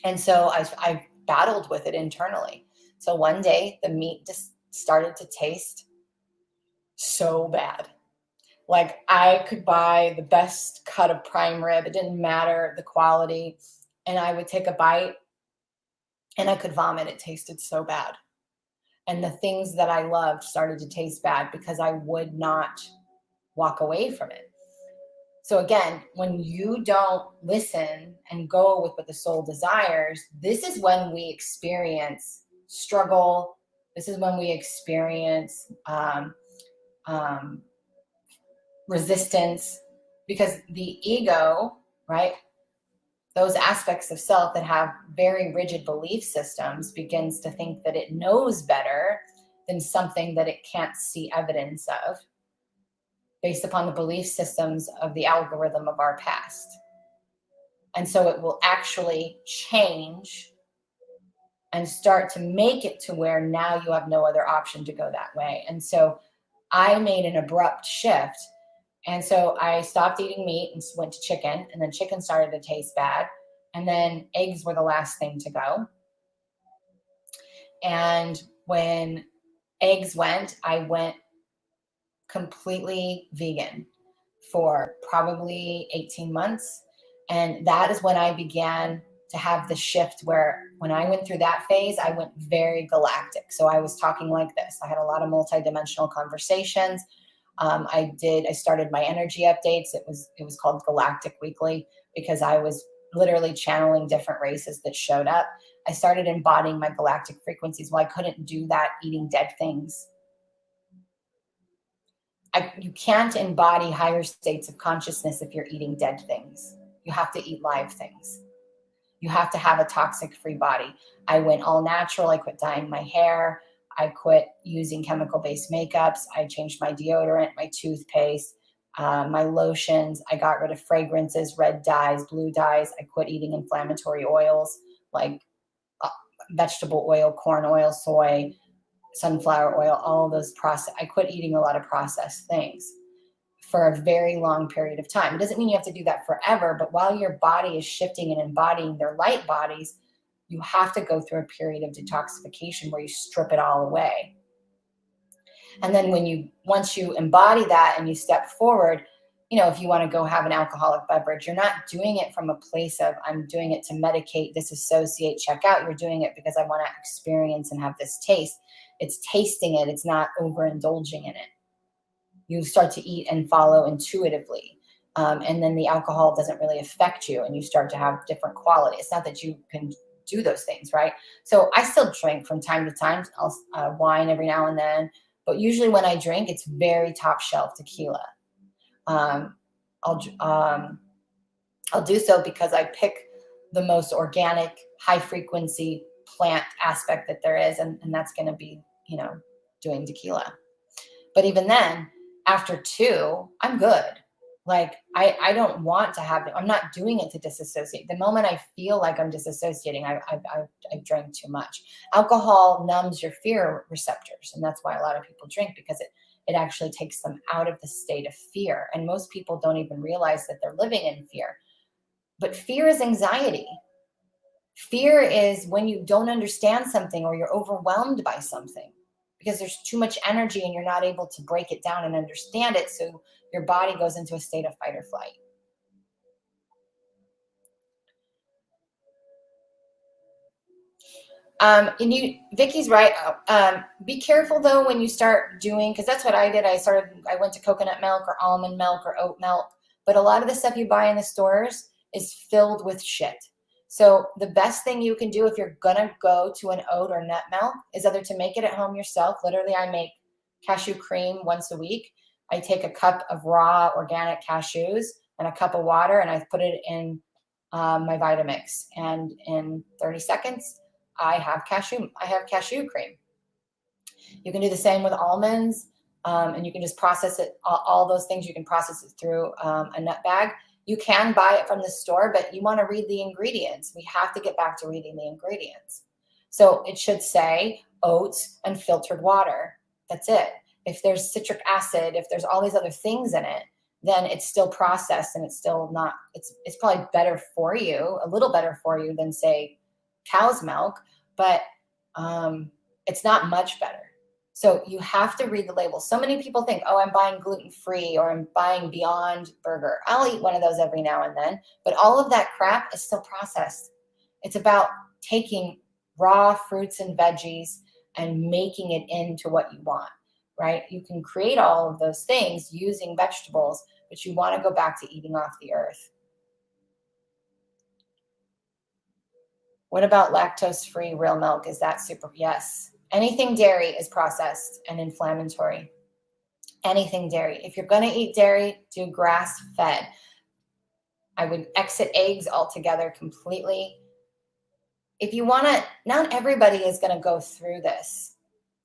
And so I battled with it internally. So one day the meat just started to taste so bad. Like I could buy the best cut of prime rib. It didn't matter the quality. And I would take a bite and I could vomit. It tasted so bad. And the things that I loved started to taste bad because I would not walk away from it. So again, when you don't listen and go with what the soul desires, this is when we experience struggle. This is when we experience resistance, because the ego, right? Those aspects of self that have very rigid belief systems begins to think that it knows better than something that it can't see evidence of, based upon the belief systems of the algorithm of our past. And so it will actually change and start to make it to where now you have no other option to go that way. And so I made an abrupt shift. And so I stopped eating meat and went to chicken, and then chicken started to taste bad. And then eggs were the last thing to go. And when eggs went, I went completely vegan for probably 18 months. And that is when I began to have the shift where when I went through that phase, I went very galactic. So I was talking like this. I had a lot of multidimensional conversations. I started my energy updates. It was called Galactic Weekly because I was literally channeling different races that showed up. I started embodying my galactic frequencies. Well, I couldn't do that eating dead things. You can't embody higher states of consciousness if you're eating dead things. You have to eat live things. You have to have a toxic-free body. I went all natural. I quit dyeing my hair. I quit using chemical-based makeups. I changed my deodorant, my toothpaste, my lotions. I got rid of fragrances, red dyes, blue dyes. I quit eating inflammatory oils like vegetable oil, corn oil, soy, sunflower oil, all of those I quit eating a lot of processed things for a very long period of time. It doesn't mean you have to do that forever, but while your body is shifting and embodying their light bodies, you have to go through a period of detoxification where you strip it all away. And then once you embody that and you step forward, if you want to go have an alcoholic beverage, you're not doing it from a place of, I'm doing it to medicate, disassociate, check out. You're doing it because I want to experience and have this taste. It's tasting it. It's not overindulging in it. You start to eat and follow intuitively. And then the alcohol doesn't really affect you and you start to have different quality. It's not that you can do those things, right? So I still drink from time to time. I'll wine every now and then. But usually when I drink, it's very top shelf tequila. I'll do so because I pick the most organic, high frequency plant aspect that there is. And that's going to be, doing tequila. But even then, after 2, I'm good. Like I don't want to have it. I'm not doing it to disassociate. The moment I feel like I'm disassociating, I drank too much. Alcohol numbs your fear receptors. And that's why a lot of people drink, because it actually takes them out of the state of fear. And most people don't even realize that they're living in fear. But fear is anxiety. Fear is when you don't understand something or you're overwhelmed by something because there's too much energy and you're not able to break it down and understand it. So your body goes into a state of fight or flight. Vicky's right. Be careful though when you start doing, because that's what I did. I went to coconut milk or almond milk or oat milk, but a lot of the stuff you buy in the stores is filled with shit. So the best thing you can do if you're gonna go to an oat or nut milk is either to make it at home yourself. Literally, I make cashew cream once a week. I take a cup of raw organic cashews and a cup of water, and I put it in my Vitamix, and in 30 seconds, I have cashew cream. You can do the same with almonds, and you can just process it. All those things you can process it through a nut bag. You can buy it from the store, but you want to read the ingredients. We have to get back to reading the ingredients. So it should say oats and filtered water. That's it. If there's citric acid, if there's all these other things in it, then it's still processed and it's still not, it's probably better for you, a little better for you than say cow's milk, but it's not much better. So you have to read the label. So many people think, oh, I'm buying gluten-free or I'm buying Beyond Burger. I'll eat one of those every now and then, but all of that crap is still processed. It's about taking raw fruits and veggies and making it into what you want, right? You can create all of those things using vegetables, but you want to go back to eating off the earth. What about lactose-free real milk? Is that super? Yes. Anything dairy is processed and inflammatory. Anything dairy. If you're going to eat dairy, do grass-fed. I would exit eggs altogether completely. If you want to, not everybody is going to go through this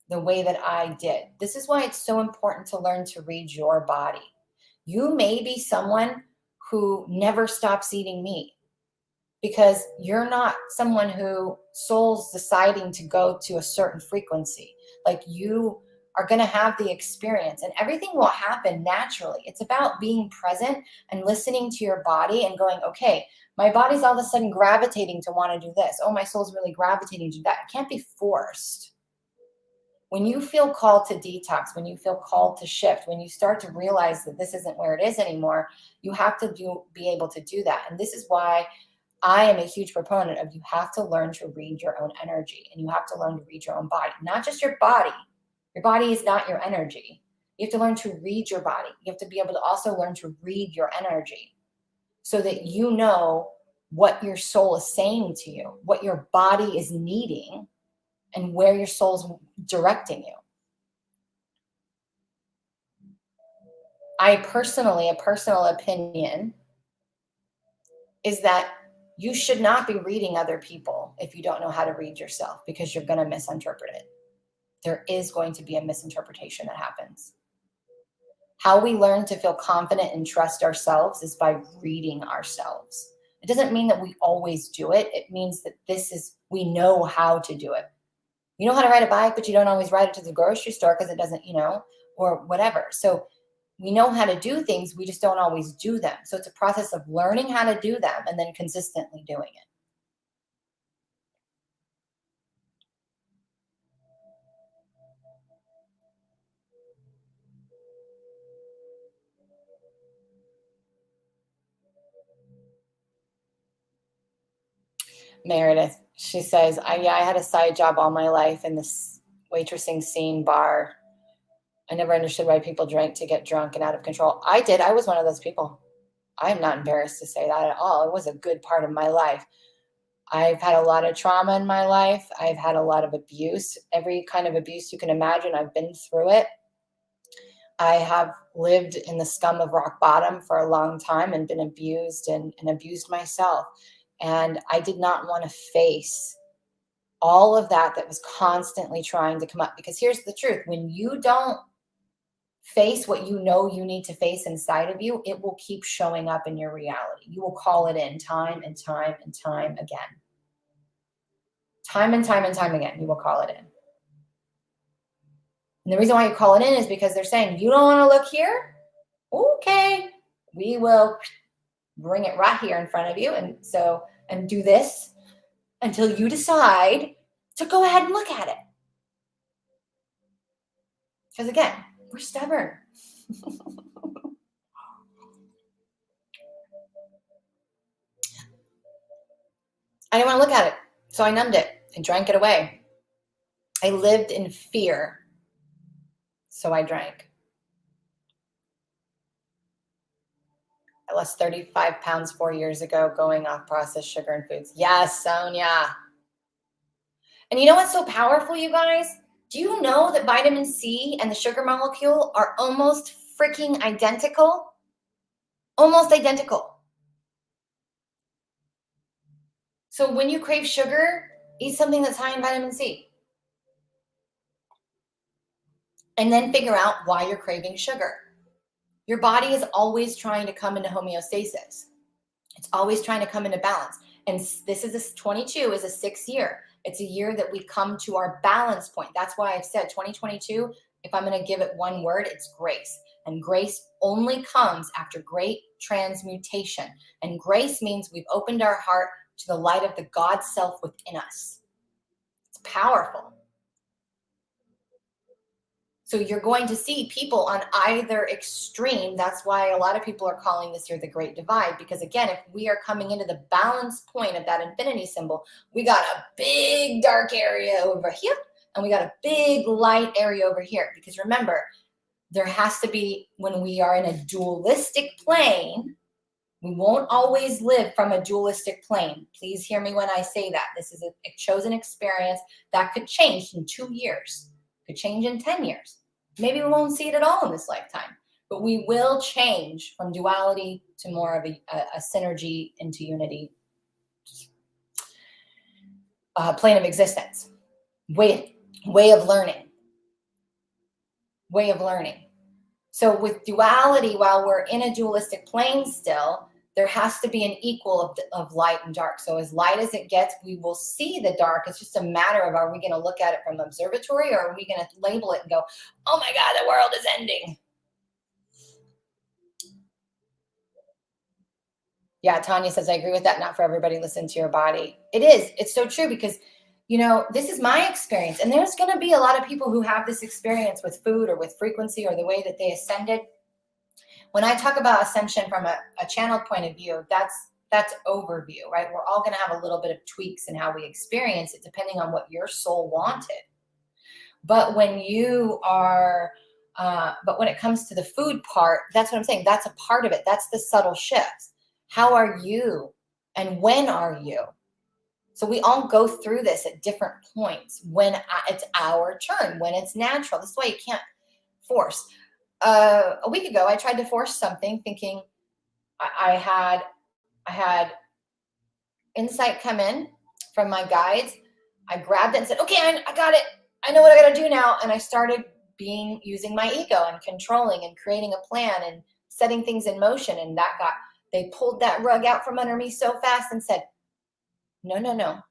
the way that I did. This is why it's so important to learn to read your body. You may be someone who never stops eating meat, because you're not someone who soul's deciding to go to a certain frequency. Like, you are going to have the experience and everything will happen naturally. It's about being present and listening to your body and going, okay, my body's all of a sudden gravitating to want to do this. Oh, my soul's really gravitating to that. It can't be forced. When you feel called to detox, when you feel called to shift, when you start to realize that this isn't where it is anymore, you have to be able to do that. And this is why I am a huge proponent of, you have to learn to read your own energy and you have to learn to read your own body, not just your body. Your body is not your energy. You have to learn to read your body. You have to be able to also learn to read your energy so that you know what your soul is saying to you, what your body is needing, and where your soul's directing you. A personal opinion is that you should not be reading other people if you don't know how to read yourself, because you're going to misinterpret it. There is going to be a misinterpretation that happens. How we learn to feel confident and trust ourselves is by reading ourselves. It doesn't mean that we always do it. It means that we know how to do it. You know how to ride a bike, but you don't always ride it to the grocery store because it doesn't, or whatever. So we know how to do things, we just don't always do them. So it's a process of learning how to do them and then consistently doing it. Meredith, she says, I had a side job all my life in this waitressing scene bar. I never understood why people drank to get drunk and out of control. I did. I was one of those people. I'm not embarrassed to say that at all. It was a good part of my life. I've had a lot of trauma in my life. I've had a lot of abuse. Every kind of abuse you can imagine, I've been through it. I have lived in the scum of rock bottom for a long time and been abused and abused myself. And I did not want to face all of that was constantly trying to come up. Because here's the truth. When you don't face what you know you need to face inside of you, it will keep showing up in your reality. You will call it in time and time and time again. Time and time and time again, you will call it in. And the reason why you call it in is because they're saying, you don't want to look here? Okay, we will bring it right here in front of you. And do this. until you decide to go ahead and look at it. Because again, we're stubborn. I didn't want to look at it, so I numbed it and drank it away. I lived in fear, so I drank. I lost 35 pounds 4 years ago going off processed sugar and foods. Yes, Sonia. And you know what's so powerful, you guys? Do you know that vitamin C and the sugar molecule are almost freaking identical? Almost identical. So when you crave sugar, eat something that's high in vitamin C. And then figure out why you're craving sugar. Your body is always trying to come into homeostasis. It's always trying to come into balance. And this is 22 is a 6th year. It's a year that we come to our balance point. That's why I've said 2022, if I'm going to give it one word, it's grace. And grace only comes after great transmutation. And grace means we've opened our heart to the light of the God self within us. It's powerful. So you're going to see people on either extreme. That's why a lot of people are calling this year the Great Divide. Because again, if we are coming into the balance point of that infinity symbol, we got a big dark area over here, and we got a big light area over here. Because remember, there has to be, when we are in a dualistic plane, we won't always live from a dualistic plane. Please hear me when I say that. This is a chosen experience that could change in 2 years, could change in 10 years. Maybe we won't see it at all in this lifetime, but we will change from duality to more of a synergy into unity plane of existence, way of learning. So with duality, while we're in a dualistic plane still, there has to be an equal of light and dark. So as light as it gets, we will see the dark. It's just a matter of, are we going to look at it from observatory, or are we going to label it and go, oh my God, the world is ending? Yeah, Tanya says, I agree with that. Not for everybody. Listen to your body. It is. It's so true because, you know, this is my experience. And there's going to be a lot of people who have this experience with food or with frequency or the way that they ascended. When I talk about ascension from a channeled point of view, that's overview, right? We're all going to have a little bit of tweaks in how we experience it, depending on what your soul wanted. But when you are, but when it comes to the food part, that's what I'm saying. That's a part of it. That's the subtle shifts. How are you? And when are you? So we all go through this at different points when it's our turn, when it's natural. This is why you can't force. A week ago, I tried to force something thinking I had insight come in from my guides. I grabbed it and said, okay, I got it. I know what I got to do now. And I started using my ego and controlling and creating a plan and setting things in motion. And they pulled that rug out from under me so fast and said, no.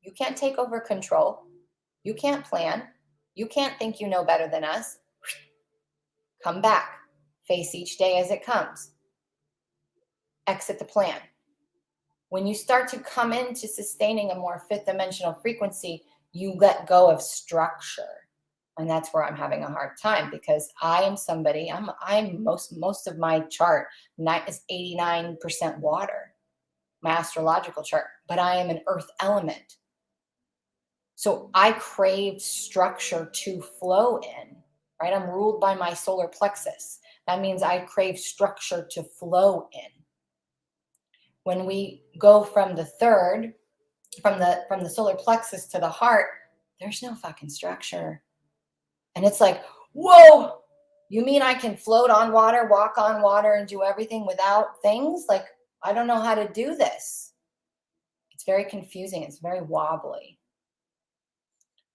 You can't take over control. You can't plan. You can't think you know better than us. Come back. Face each day as it comes. Exit the plan. When you start to come into sustaining a more fifth dimensional frequency, you let go of structure. And that's where I'm having a hard time, because I am somebody, I'm most of my chart is 89% water, my astrological chart, but I am an earth element. So I crave structure to flow in, right? I'm ruled by my solar plexus. That means I crave structure to flow in. When we go from the third, from the solar plexus to the heart, there's no fucking structure. And it's like, whoa, you mean I can float on water, walk on water, and do everything without things? Like, I don't know how to do this. It's very confusing. It's very wobbly.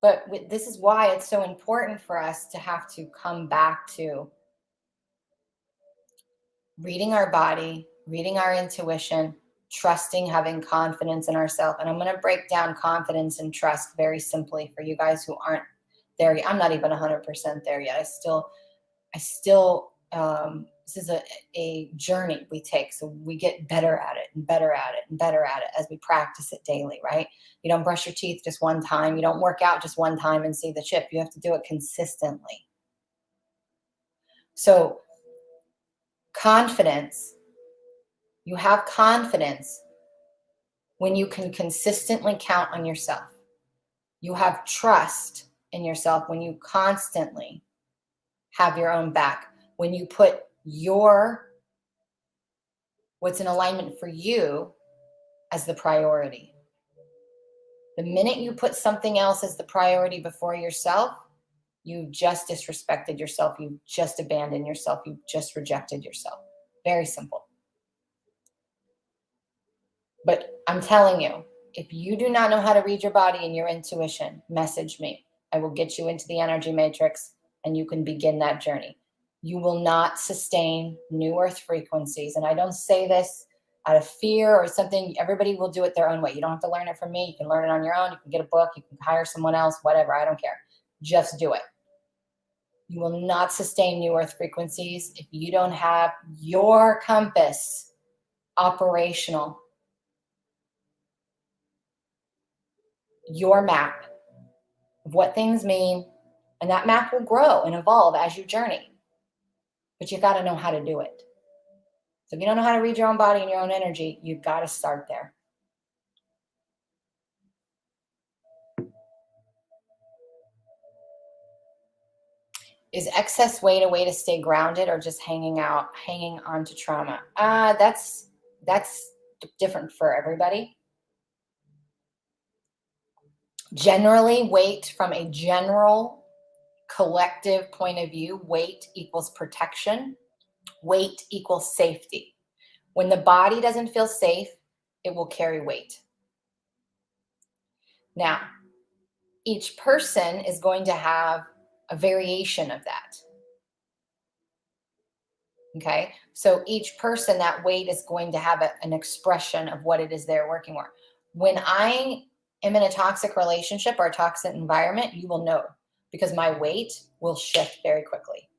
But this is why it's so important for us to have to come back to reading our body, reading our intuition, trusting, having confidence in ourselves. And I'm going to break down confidence and trust very simply for you guys who aren't there yet. I'm not even 100% there yet. I still this is a journey we take. So we get better at it and better at it and better at it as we practice it daily, right? You don't brush your teeth just one time. You don't work out just one time and see the chip. You have to do it consistently. So confidence, you have confidence when you can consistently count on yourself. You have trust in yourself when you constantly have your own back. When you put what's in alignment for you as the priority. The minute you put something else as the priority before yourself, you've just disrespected yourself. You've just abandoned yourself. You've just rejected yourself. Very simple. But I'm telling you, if you do not know how to read your body and your intuition, message me. I will get you into the energy matrix and you can begin that journey. You will not sustain new earth frequencies. And I don't say this out of fear or something. Everybody will do it their own way. You don't have to learn it from me. You can learn it on your own. You can get a book. You can hire someone else, whatever. I don't care. Just do it. You will not sustain new earth frequencies if you don't have your compass operational. Your map of what things mean, and that map will grow and evolve as you journey. But you got to know how to do it. So if you don't know how to read your own body and your own energy, you've got to start there. Is excess weight a way to stay grounded or just hanging on to trauma? That's different for everybody. Generally, weight from a general collective point of view, weight equals protection. Weight equals safety. When the body doesn't feel safe, it will carry weight. Now, each person is going to have a variation of that. Okay, so each person, that weight is going to have an expression of what it is they're working on. When I am in a toxic relationship or a toxic environment, you will know because my weight will shift very quickly.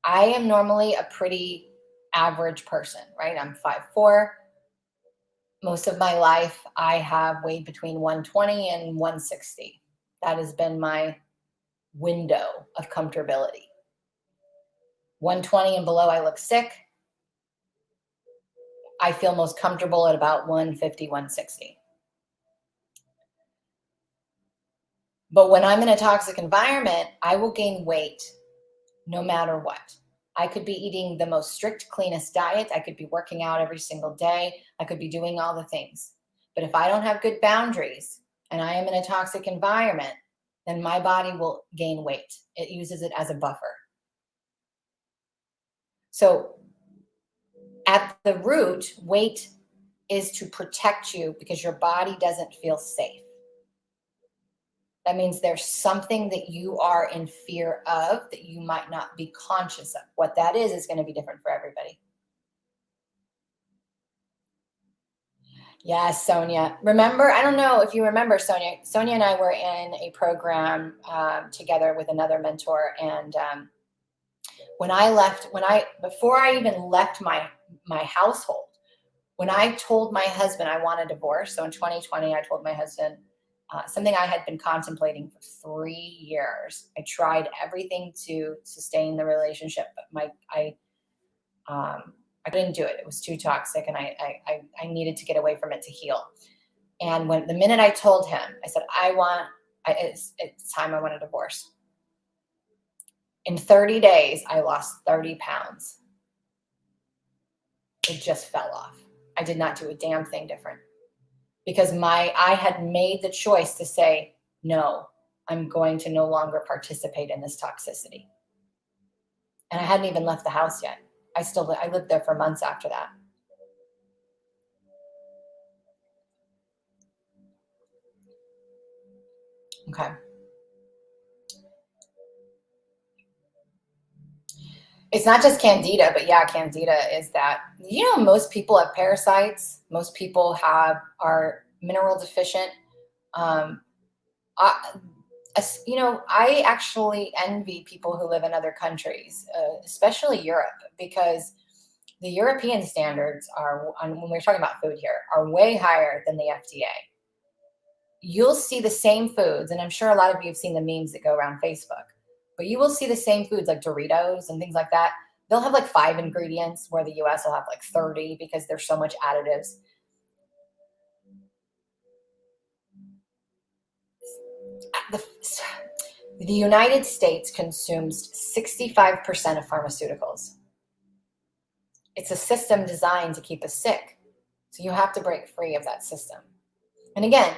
I am normally a pretty average person, right? I'm 5'4". Most of my life, I have weighed between 120 and 160. That has been my window of comfortability. 120 and below, I look sick. I feel most comfortable at about 150, 160. But when I'm in a toxic environment, I will gain weight no matter what. I could be eating the most strict, cleanest diet. I could be working out every single day. I could be doing all the things. But if I don't have good boundaries and I am in a toxic environment, then my body will gain weight. It uses it as a buffer. So at the root, weight is to protect you because your body doesn't feel safe. That means there's something that you are in fear of that you might not be conscious of. What that is going to be different for everybody. Yes, Sonia. Remember, I don't know if you remember, Sonia. Sonia and I were in a program together with another mentor. And before I even left my household, when I told my husband I want a divorce, so in 2020, I told my husband something I had been contemplating for 3 years. I tried everything to sustain the relationship, but I couldn't do it. It was too toxic, and I needed to get away from it to heal. And the minute I told him, I said, it's time I want a divorce. In 30 days, I lost 30 pounds. It just fell off. I did not do a damn thing different because I had made the choice to say, no, I'm going to no longer participate in this toxicity. And I hadn't even left the house yet. I lived there for months after that. Okay. It's not just candida, but yeah, candida is that, most people have parasites. Most people are mineral deficient. I actually envy people who live in other countries, especially Europe, because the European standards when we're talking about food here, are way higher than the FDA. You'll see the same foods, and I'm sure a lot of you have seen the memes that go around Facebook, but you will see the same foods like Doritos and things like that. They'll have like 5 ingredients where the US will have like 30 because there's so much additives. The United States consumes 65% of pharmaceuticals. It's a system designed to keep us sick. So you have to break free of that system. And again,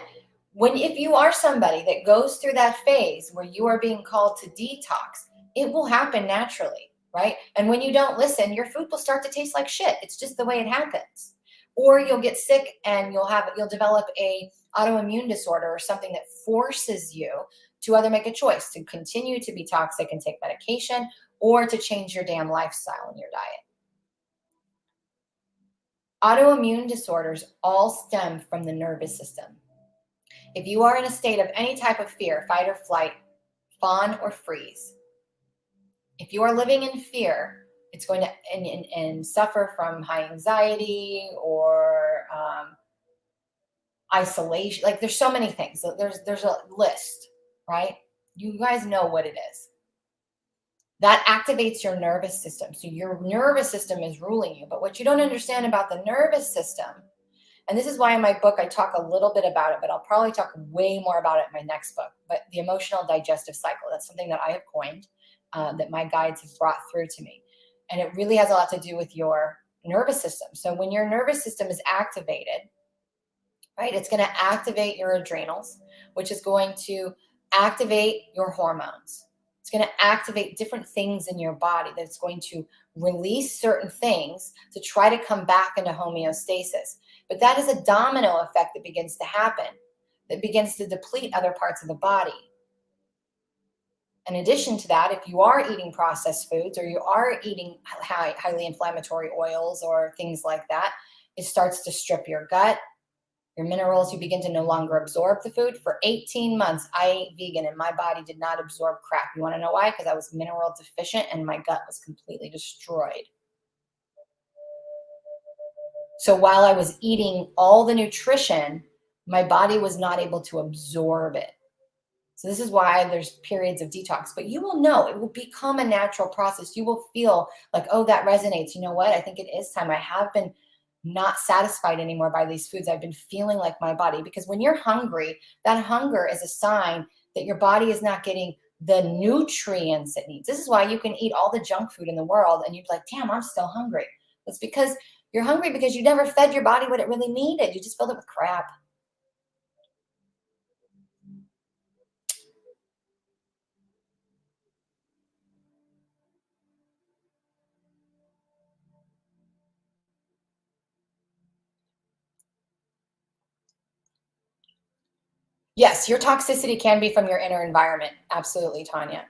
if you are somebody that goes through that phase where you are being called to detox, it will happen naturally, right? And when you don't listen, your food will start to taste like shit. It's just the way it happens. Or you'll get sick and you'll develop a autoimmune disorder or something that forces you to either make a choice to continue to be toxic and take medication or to change your damn lifestyle and your diet. Autoimmune disorders all stem from the nervous system. If you are in a state of any type of fear, fight or flight, fawn or freeze, if you are living in fear, it's going to and suffer from high anxiety or isolation. Like there's so many things. There's a list, right? You guys know what it is. That activates your nervous system. So your nervous system is ruling you. But what you don't understand about the nervous system, and this is why in my book I talk a little bit about it, but I'll probably talk way more about it in my next book. But the emotional digestive cycle, that's something that I have coined, that my guides have brought through to me. And it really has a lot to do with your nervous system. So when your nervous system is activated, right, it's going to activate your adrenals, which is going to activate your hormones. It's going to activate different things in your body that's going to release certain things to try to come back into homeostasis. But that is a domino effect that begins to happen, that begins to deplete other parts of the body. In addition to that, if you are eating processed foods or you are eating highly inflammatory oils or things like that, it starts to strip your gut, your minerals. You begin to no longer absorb the food. For 18 months, I ate vegan and my body did not absorb crap. You want to know why? Because I was mineral deficient and my gut was completely destroyed. So while I was eating all the nutrition, my body was not able to absorb it. So this is why there's periods of detox, but you will know, it will become a natural process. You will feel like, oh, that resonates. You know what? I think it is time. I have been not satisfied anymore by these foods. I've been feeling like my body, because when you're hungry, that hunger is a sign that your body is not getting the nutrients it needs. This is why you can eat all the junk food in the world and you're like, damn, I'm still hungry. It's because you're hungry because you never fed your body what it really needed. You just filled it with crap. Yes, your toxicity can be from your inner environment. Absolutely, Tanya.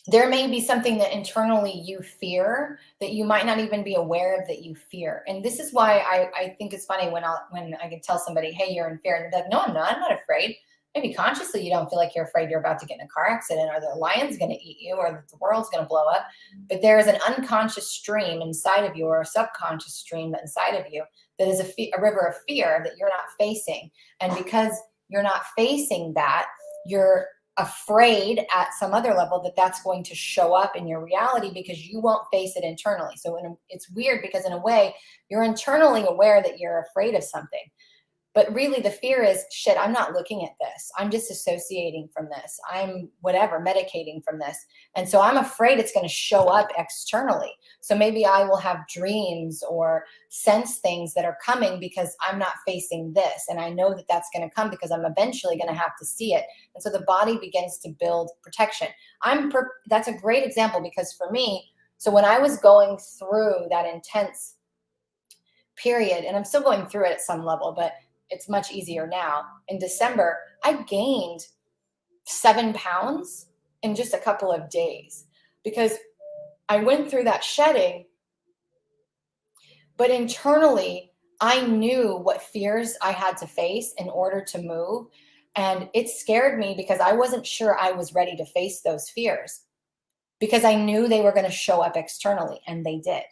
There may be something that internally you fear that you might not even be aware of that you fear. And this is why I think it's funny when I can tell somebody, hey, you're in fear. And they're like, no, I'm not afraid. Maybe consciously you don't feel like you're afraid you're about to get in a car accident or the lion's going to eat you or that the world's going to blow up. But there is an unconscious stream inside of you or a subconscious stream inside of you that is a river of fear that you're not facing. And because you're not facing that, you're afraid at some other level that that's going to show up in your reality because you won't face it internally. So it's weird because in a way, you're internally aware that you're afraid of something. But really the fear is, shit, I'm not looking at this. I'm disassociating from this. I'm whatever, medicating from this. And so I'm afraid it's going to show up externally. So maybe I will have dreams or sense things that are coming because I'm not facing this. And I know that that's going to come because I'm eventually going to have to see it. And so the body begins to build protection. That's a great example because for me, so when I was going through that intense period, and I'm still going through it at some level, but it's much easier now. In December, I gained 7 pounds in just a couple of days because I went through that shedding, but internally I knew what fears I had to face in order to move. And it scared me because I wasn't sure I was ready to face those fears, because I knew they were going to show up externally, and they did.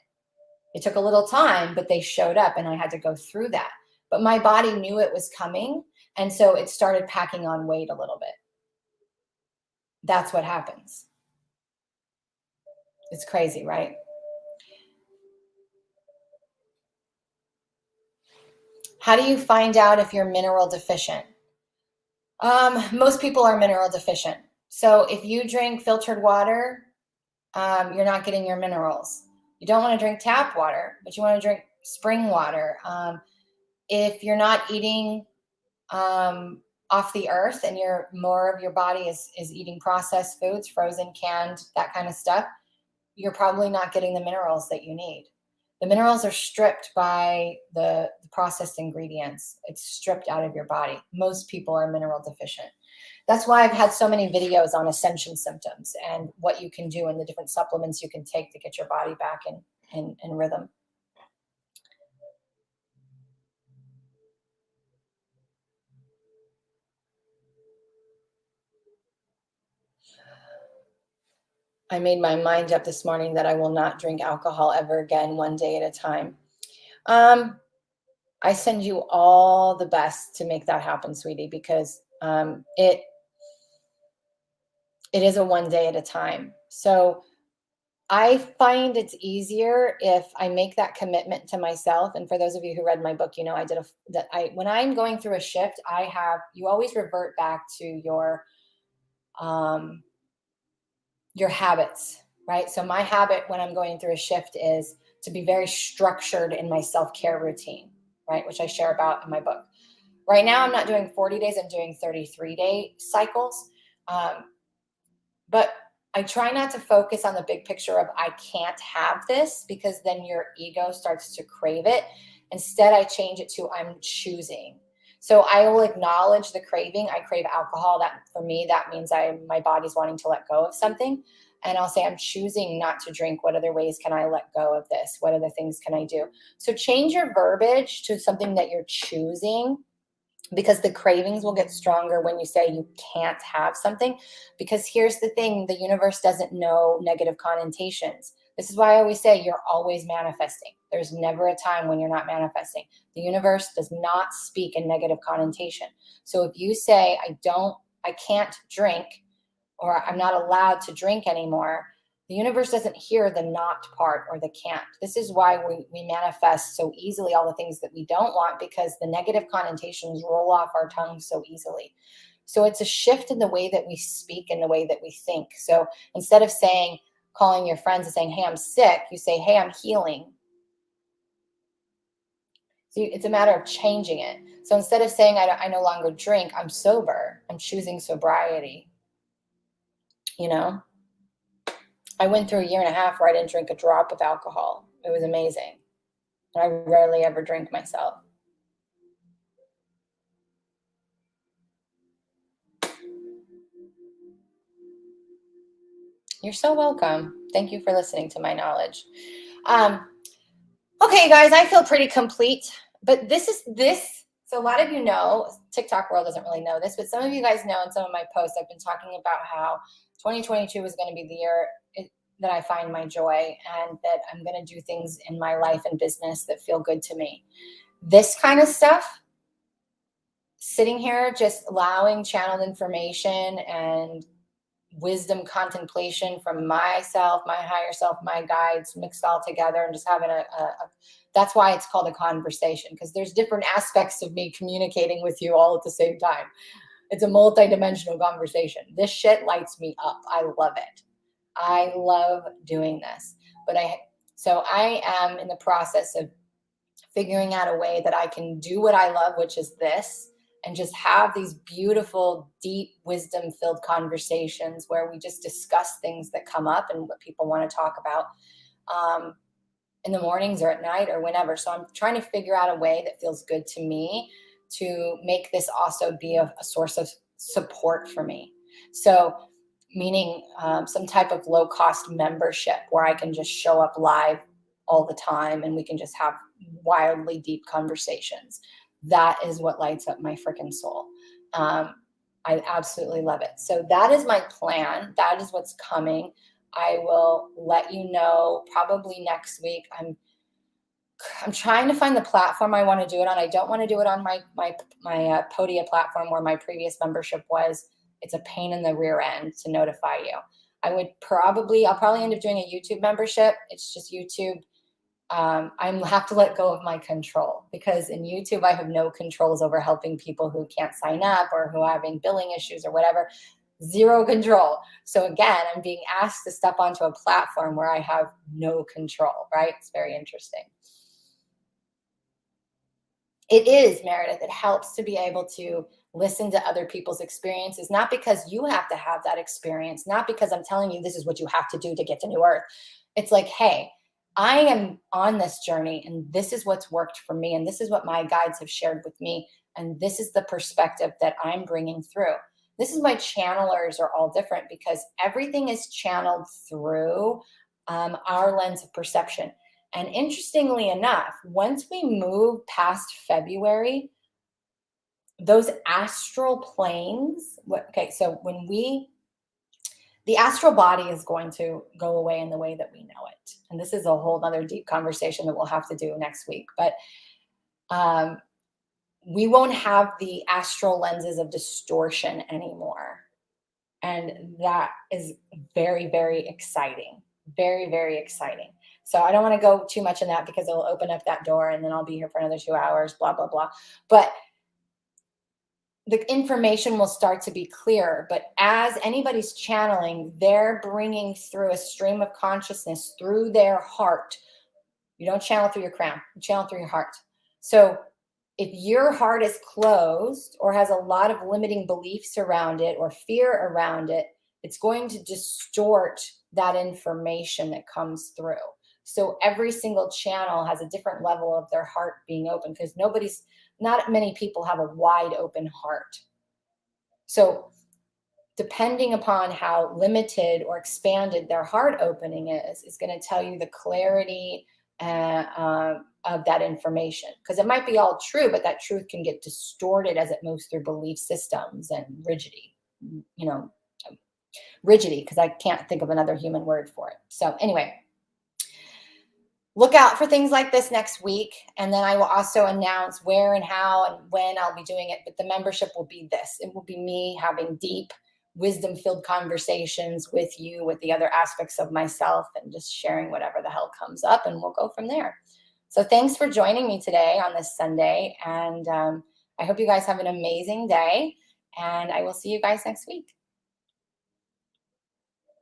It took a little time, but they showed up, and I had to go through that. But my body knew it was coming, and so it started packing on weight a little bit. That's what happens. It's crazy, right? How do you find out if you're mineral deficient? Most people are mineral deficient. So if you drink filtered water, you're not getting your minerals. You don't want to drink tap water, but you want to drink spring water. If you're not eating off the earth, and you're more of your body is eating processed foods, frozen, canned, that kind of stuff, you're probably not getting the minerals that you need. The minerals are stripped by the processed ingredients. It's stripped out of your body. Most people are mineral deficient. That's why I've had so many videos on ascension symptoms and what you can do and the different supplements you can take to get your body back in rhythm. I made my mind up this morning that I will not drink alcohol ever again, one day at a time. I send you all the best to make that happen, sweetie, because it is a one day at a time. So I find it's easier if I make that commitment to myself. And for those of you who read my book, you know, when I'm going through a shift, you always revert back to your habits, right? So my habit when I'm going through a shift is to be very structured in my self-care routine, right? Which I share about in my book. Right now, I'm not doing 40 days, I'm doing 33-day cycles. But I try not to focus on the big picture of I can't have this, because then your ego starts to crave it. Instead, I change it to I'm choosing. So I will acknowledge the craving. I crave alcohol. That for me, that means my body's wanting to let go of something. And I'll say, I'm choosing not to drink. What other ways can I let go of this? What other things can I do? So change your verbiage to something that you're choosing, because the cravings will get stronger when you say you can't have something. Because here's the thing, the universe doesn't know negative connotations. This is why I always say you're always manifesting. There's never a time when you're not manifesting. The universe does not speak in negative connotation. So if you say, I can't drink, or I'm not allowed to drink anymore, the universe doesn't hear the not part or the can't. This is why we manifest so easily all the things that we don't want, because the negative connotations roll off our tongues so easily. So it's a shift in the way that we speak and the way that we think. So instead of calling your friends and saying, hey, I'm sick, you say, hey, I'm healing. So it's a matter of changing it. So instead of saying, I no longer drink, I'm sober, I'm choosing sobriety. You know? I went through a year and a half where I didn't drink a drop of alcohol. It was amazing. And I rarely ever drink myself. You're so welcome. Thank you for listening to my knowledge. Okay, guys, I feel pretty complete. But this. So a lot of you know, TikTok world doesn't really know this, but some of you guys know in some of my posts, I've been talking about how 2022 is going to be the year that I find my joy, and that I'm going to do things in my life and business that feel good to me. This kind of stuff, sitting here just allowing channeled information and wisdom contemplation from myself, my higher self, my guides mixed all together, and just having that's why it's called a conversation, because there's different aspects of me communicating with you all at the same time. It's a multi-dimensional conversation. This shit lights me up. I love it. I love doing this. So I am in the process of figuring out a way that I can do what I love, which is this, and just have these beautiful, deep, wisdom-filled conversations where we just discuss things that come up and what people want to talk about in the mornings or at night or whenever. So I'm trying to figure out a way that feels good to me to make this also be a source of support for me. So meaning some type of low-cost membership where I can just show up live all the time and we can just have wildly deep conversations. That is what lights up my freaking soul. I absolutely love it. So that is my plan. That is what's coming. I will let you know probably next week. I'm trying to find the platform I want to do it on. I don't want to do it on my Podia platform where my previous membership was. It's a pain in the rear end to notify you. I'll probably end up doing a YouTube membership. It's just YouTube. I have to let go of my control, because in YouTube, I have no controls over helping people who can't sign up or who are having billing issues or whatever. Zero control. So again, I'm being asked to step onto a platform where I have no control, right? It's very interesting. It is, Meredith. It helps to be able to listen to other people's experiences, not because you have to have that experience, not because I'm telling you this is what you have to do to get to New Earth. It's like, hey, I am on this journey and this is what's worked for me. And this is what my guides have shared with me. And this is the perspective that I'm bringing through. This is why channelers are all different, because everything is channeled through our lens of perception. And interestingly enough, once we move past February, those astral planes, so the astral body is going to go away in the way that we know it. And this is a whole other deep conversation that we'll have to do next week. But we won't have the astral lenses of distortion anymore. And that is very, very exciting. Very, very exciting. So I don't want to go too much in that, because it'll open up that door and then I'll be here for another 2 hours, blah, blah, blah. But the information will start to be clearer. But as anybody's channeling, they're bringing through a stream of consciousness through their heart. You don't channel through your crown, you channel through your heart. So if your heart is closed or has a lot of limiting beliefs around it or fear around it, it's going to distort that information that comes through. So every single channel has a different level of their heart being open, because not many people have a wide open heart. So depending upon how limited or expanded their heart opening is going to tell you the clarity of that information. Because it might be all true, but that truth can get distorted as it moves through belief systems and rigidity, because I can't think of another human word for it. So anyway, look out for things like this next week. And then I will also announce where and how and when I'll be doing it. But the membership will be this. It will be me having deep, wisdom-filled conversations with you, with the other aspects of myself, and just sharing whatever the hell comes up, and we'll go from there. So thanks for joining me today on this Sunday. And I hope you guys have an amazing day. And I will see you guys next week.